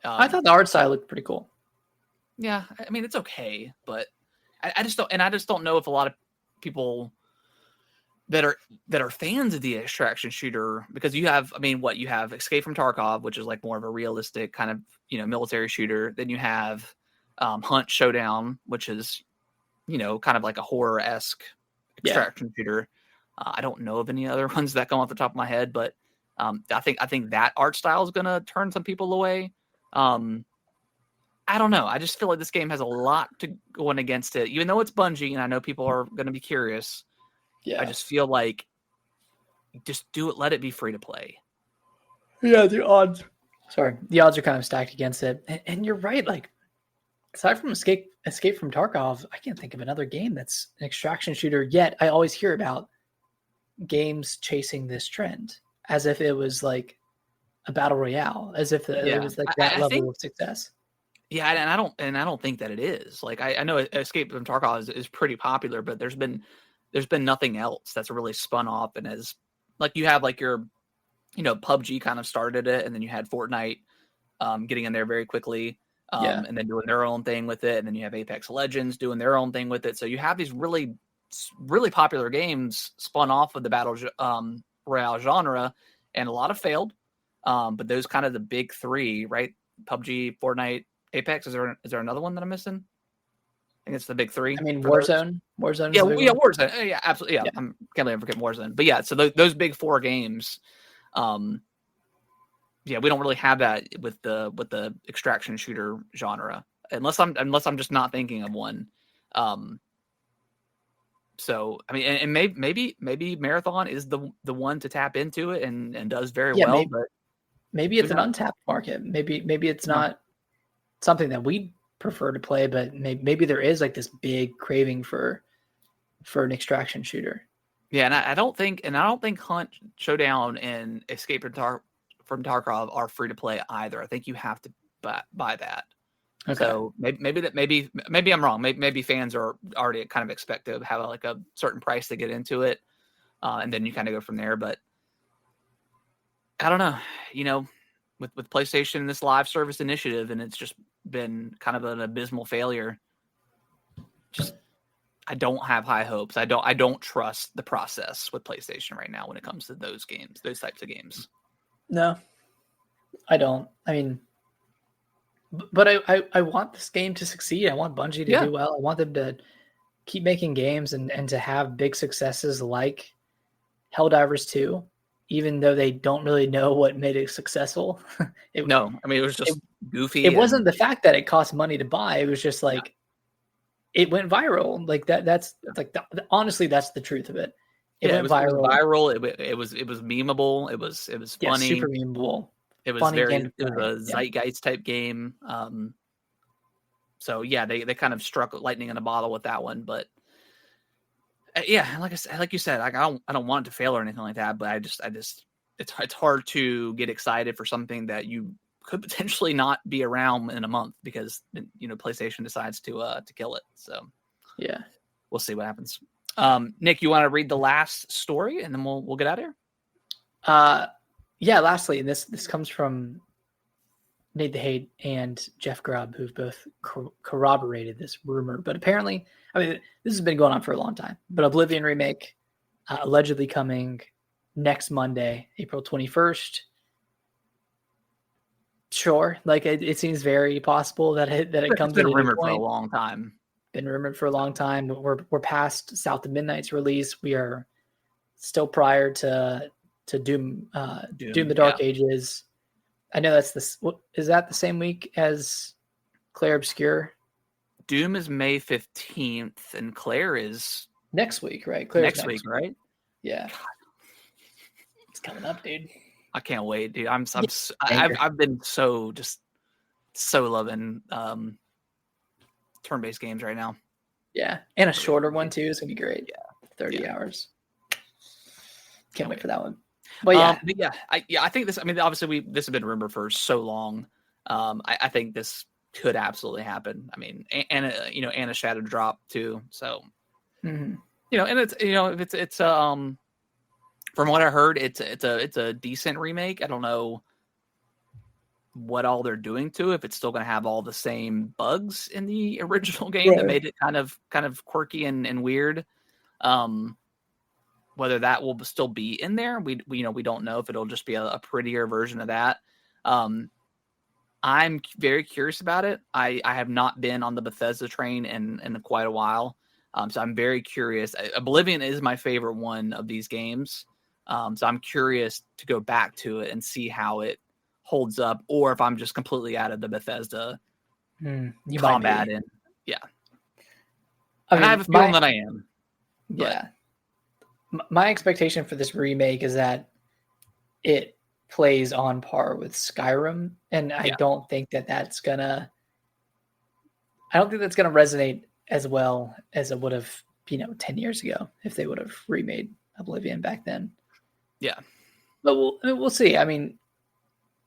I thought the art style looked pretty cool. Yeah, I mean it's okay, but I just don't know if a lot of people that are fans of the extraction shooter, because you have Escape from Tarkov, which is like more of a realistic kind of military shooter. Then you have Hunt Showdown, which is kind of like a horror-esque extraction shooter. I don't know of any other ones that come off the top of my head, but I think that art style is going to turn some people away. I don't know. I just feel like this game has a lot to going against it, even though it's Bungie, and I know people are going to be curious. Yeah. I just feel like just do it. Let it be free to play. Yeah, the odds are kind of stacked against it. And you're right. Like, aside from Escape from Tarkov, I can't think of another game that's an extraction shooter yet. I always hear about games chasing this trend as if it was like a battle royale, as if it was like that level of success. Yeah, and I don't think that it is. Like I know Escape from Tarkov is pretty popular, but there's been nothing else that's really spun off and has, like, you have like your PUBG kind of started it, and then you had Fortnite getting in there very quickly, and then doing their own thing with it, and then you have Apex Legends doing their own thing with it. So you have these really popular games spun off of the battle royale genre, and a lot have failed. But those kind of the big three, right? PUBG, Fortnite, Apex. Is there another one that I'm missing? I think it's the big three. I mean, Warzone. Warzone. Yeah, Warzone. Yeah, absolutely. Yeah, I can't believe I forget Warzone. But yeah, so those big four games. Yeah, we don't really have that with the extraction shooter genre, unless I'm just not thinking of one. So I mean, and maybe Marathon is the one to tap into it and does very well. But maybe it's an untapped market. Maybe it's not something that we prefer to play, but maybe there is like this big craving for an extraction shooter. Yeah, and I don't think Hunt Showdown and Escape from Tarkov are free to play either. I think you have to buy that. Okay. So maybe I'm wrong. Maybe fans are already kind of expect to have a certain price to get into it, and then you kind of go from there. But I don't know. With PlayStation and this live service initiative, and it's just been kind of an abysmal failure. Just I don't have high hopes. I don't trust the process with PlayStation right now when it comes to those types of games. No, I don't. I mean, but I want this game to succeed. I want Bungie to do well. I want them to keep making games and to have big successes like Helldivers 2. Even though they don't really know what made it successful. It was just goofy. It wasn't the fact that it cost money to buy. It was just like it went viral. Like that's like honestly, that's the truth of it. It went viral. It was memeable. It was funny. Super memeable. It was it was a zeitgeist type game. So yeah, they kind of struck lightning in a bottle with that one. But yeah, like you said, like I don't want it to fail or anything like that, but I just it's hard to get excited for something that you could potentially not be around in a month because PlayStation decides to kill it. So Yeah. we'll see what happens. Nick, you want to read the last story and then we'll get out of here? Yeah, lastly, and this comes from Nate the Hate and Jeff Grubb, who've both corroborated this rumor. But apparently, I mean, this has been going on for a long time. But Oblivion Remake allegedly coming next Monday, April 21st. Sure, like it seems very possible that it comes at been any rumored point. for a long time. Been rumored for a long time. We're past South of Midnight's release. We are still prior to Doom the Dark Ages. I know that's this. Is that the same week as Claire Obscure? Doom is May 15th, and Claire is next week, right? Claire's next week, right? Yeah, God. It's coming up, dude. I can't wait, dude. I've been so loving turn-based games right now. Yeah, and a shorter one too is gonna be great. Yeah, 30 hours. Can't wait for that one. But I think this. I mean, obviously, this has been rumored for so long. I think this could absolutely happen. I mean, and a Shadow drop too. So, and it's from what I heard, it's a decent remake. I don't know what all they're doing to it, if it's still going to have all the same bugs in the original game that made it kind of quirky and weird. Whether that will still be in there, we don't know if it'll just be a prettier version of that. I'm very curious about it. I have not been on the Bethesda train in quite a while, so I'm very curious. Oblivion is my favorite one of these games, so I'm curious to go back to it and see how it holds up, or if I'm just completely out of the Bethesda combat. And I have a feeling that I am. Yeah. My expectation for this remake is that it plays on par with Skyrim, and I don't think that's gonna resonate as well as it would have 10 years ago if they would have remade Oblivion back then. Yeah, but we'll see. I mean,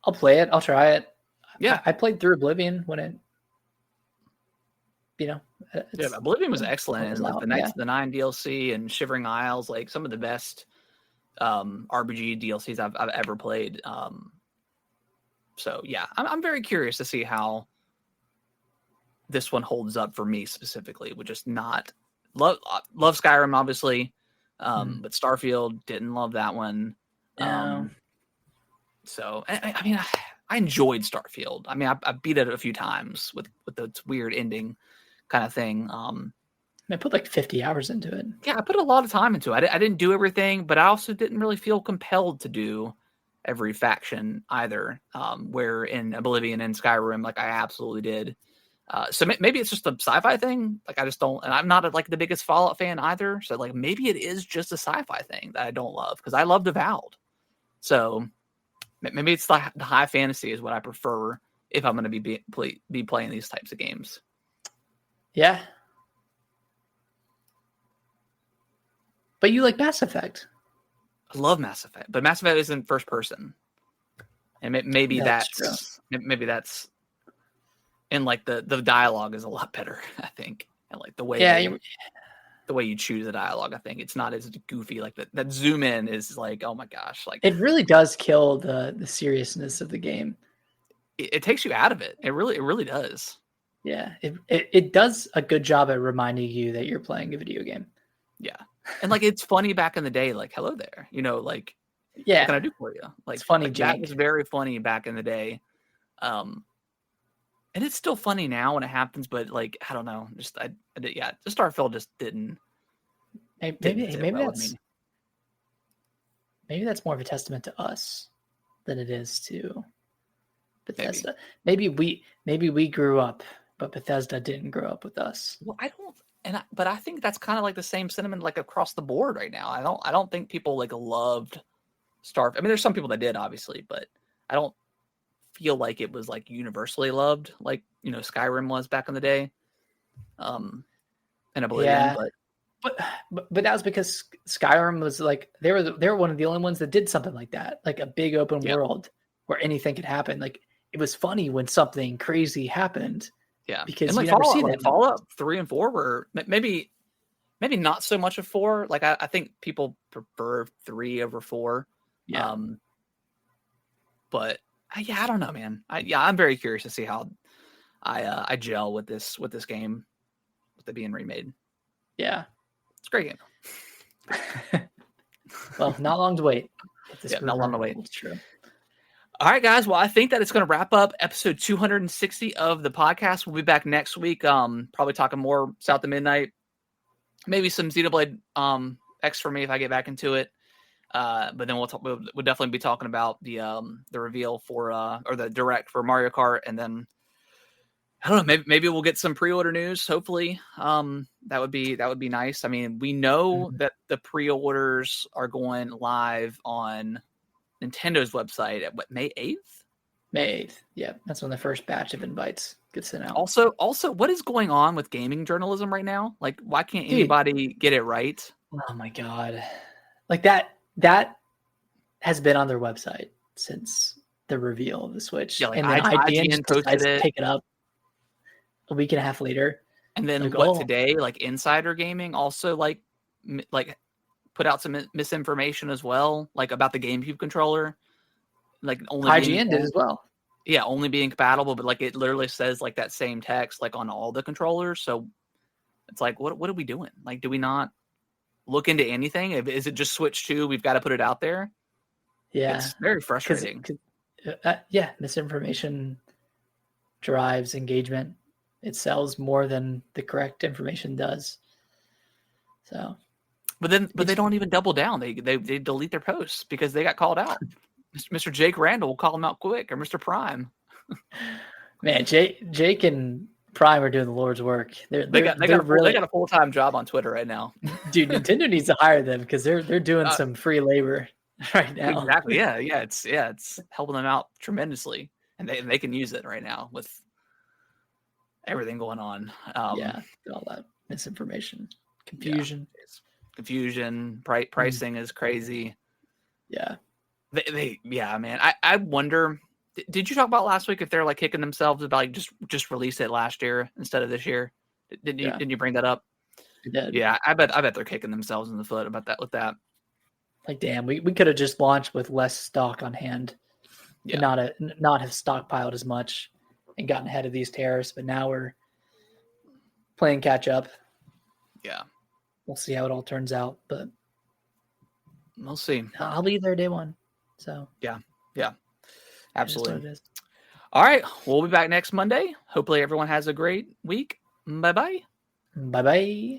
I'll play it, I'll try it. I played through Oblivion when it Oblivion was excellent, and like the 9 DLC and Shivering Isles, like some of the best RPG DLCs I've ever played. So yeah, I'm very curious to see how this one holds up for me specifically. With just not love Skyrim, obviously, but Starfield, didn't love that one. So I mean, I enjoyed Starfield. I mean, I beat it a few times with its weird ending kind of thing. I put like 50 hours into it. Yeah, I put a lot of time into it. I didn't do everything, but I also didn't really feel compelled to do every faction either. Where in Oblivion and Skyrim, like I absolutely did. So maybe it's just a sci-fi thing. Like I just don't, and I'm not like the biggest Fallout fan either. So like maybe it is just a sci-fi thing that I don't love, because I love Avowed. So maybe it's the high fantasy is what I prefer if I'm going to be playing these types of games. Yeah. But you like Mass Effect. I love Mass Effect, but Mass Effect isn't first person. And maybe that's and like the dialogue is a lot better, I think. And like the way you choose the dialogue, I think it's not as goofy. Like that zoom in is like, oh my gosh, like it really does kill the seriousness of the game. It takes you out of it. It really does. Yeah, it does a good job at reminding you that you're playing a video game. Yeah, and like it's funny back in the day. Like, hello there, like, what can I do for you? Like, it's funny. Like that was very funny back in the day. And it's still funny now when it happens, but like I don't know, just Starfield just didn't. Maybe that's more of a testament to us than it is to Bethesda. Maybe we grew up, but Bethesda didn't grow up with us. Well, but I think that's kind of like the same sentiment like across the board right now. I don't think people like loved Starfield. I mean, there's some people that did, obviously, but I don't feel like it was like universally loved, like Skyrim was back in the day. And Oblivion, but but that was because Skyrim was like they were one of the only ones that did something like that, like a big open Yep. world where anything could happen. Like it was funny when something crazy happened. Yeah, Because and like you never see Fallout, that. Fallout 3 and 4 were maybe not so much of 4. Like I think people prefer 3 over 4. Yeah. But yeah, I don't know, man. I'm very curious to see how I gel with this game, with it being remade. Yeah, it's a great game. Well, not long to wait. Yeah, not long to wait. It's true. All right, guys. Well, I think that it's going to wrap up episode 260 of the podcast. We'll be back next week. Probably talking more South of Midnight, maybe some Xenoblade X for me if I get back into it. But then we'll definitely be talking about the reveal for or the direct for Mario Kart, and then I don't know, maybe we'll get some pre-order news. Hopefully, that would be nice. I mean, we know that the pre-orders are going live on Nintendo's website at May 8th? May 8th. Yeah, that's when the first batch of invites gets sent out. Also, what is going on with gaming journalism right now? Like, why can't anybody get it right? Oh my god. Like that has been on their website since the reveal of the Switch. Yeah, like and then IGN just posted decides it. to pick it up a week and a half later. And then like, today, like Insider Gaming also like put out some misinformation as well, like about the GameCube controller. Like only IGN did as well. Yeah, only being compatible, but like it literally says like that same text like on all the controllers. So it's like, what are we doing? Like, do we not look into anything? Is it just Switch 2? We've got to put it out there. Yeah, it's very frustrating. Yeah, misinformation drives engagement. It sells more than the correct information does. So, but they don't even double down. They delete their posts because they got called out. Mr. Jake Randall will call them out quick, or Mr. Prime. Man, Jake and Prime are doing the Lord's work. They got a full-time job on Twitter right now. Dude, Nintendo needs to hire them because they're doing some free labor right now. Exactly. Yeah. It's helping them out tremendously, and they can use it right now with everything going on. All that misinformation, confusion, pricing is crazy. Yeah. Man. I wonder. Did you talk about last week if they're like kicking themselves about like just release it last year instead of this year? Didn't you bring that up? I did. Yeah, I bet they're kicking themselves in the foot about that with that. Like, damn, we could have just launched with less stock on hand, and not have stockpiled as much and gotten ahead of these tariffs. But now we're playing catch up. Yeah, we'll see how it all turns out, but we'll see. I'll be there day one. So yeah, absolutely. All right, we'll be back next Monday. Hopefully, everyone has a great week. Bye bye. Bye bye.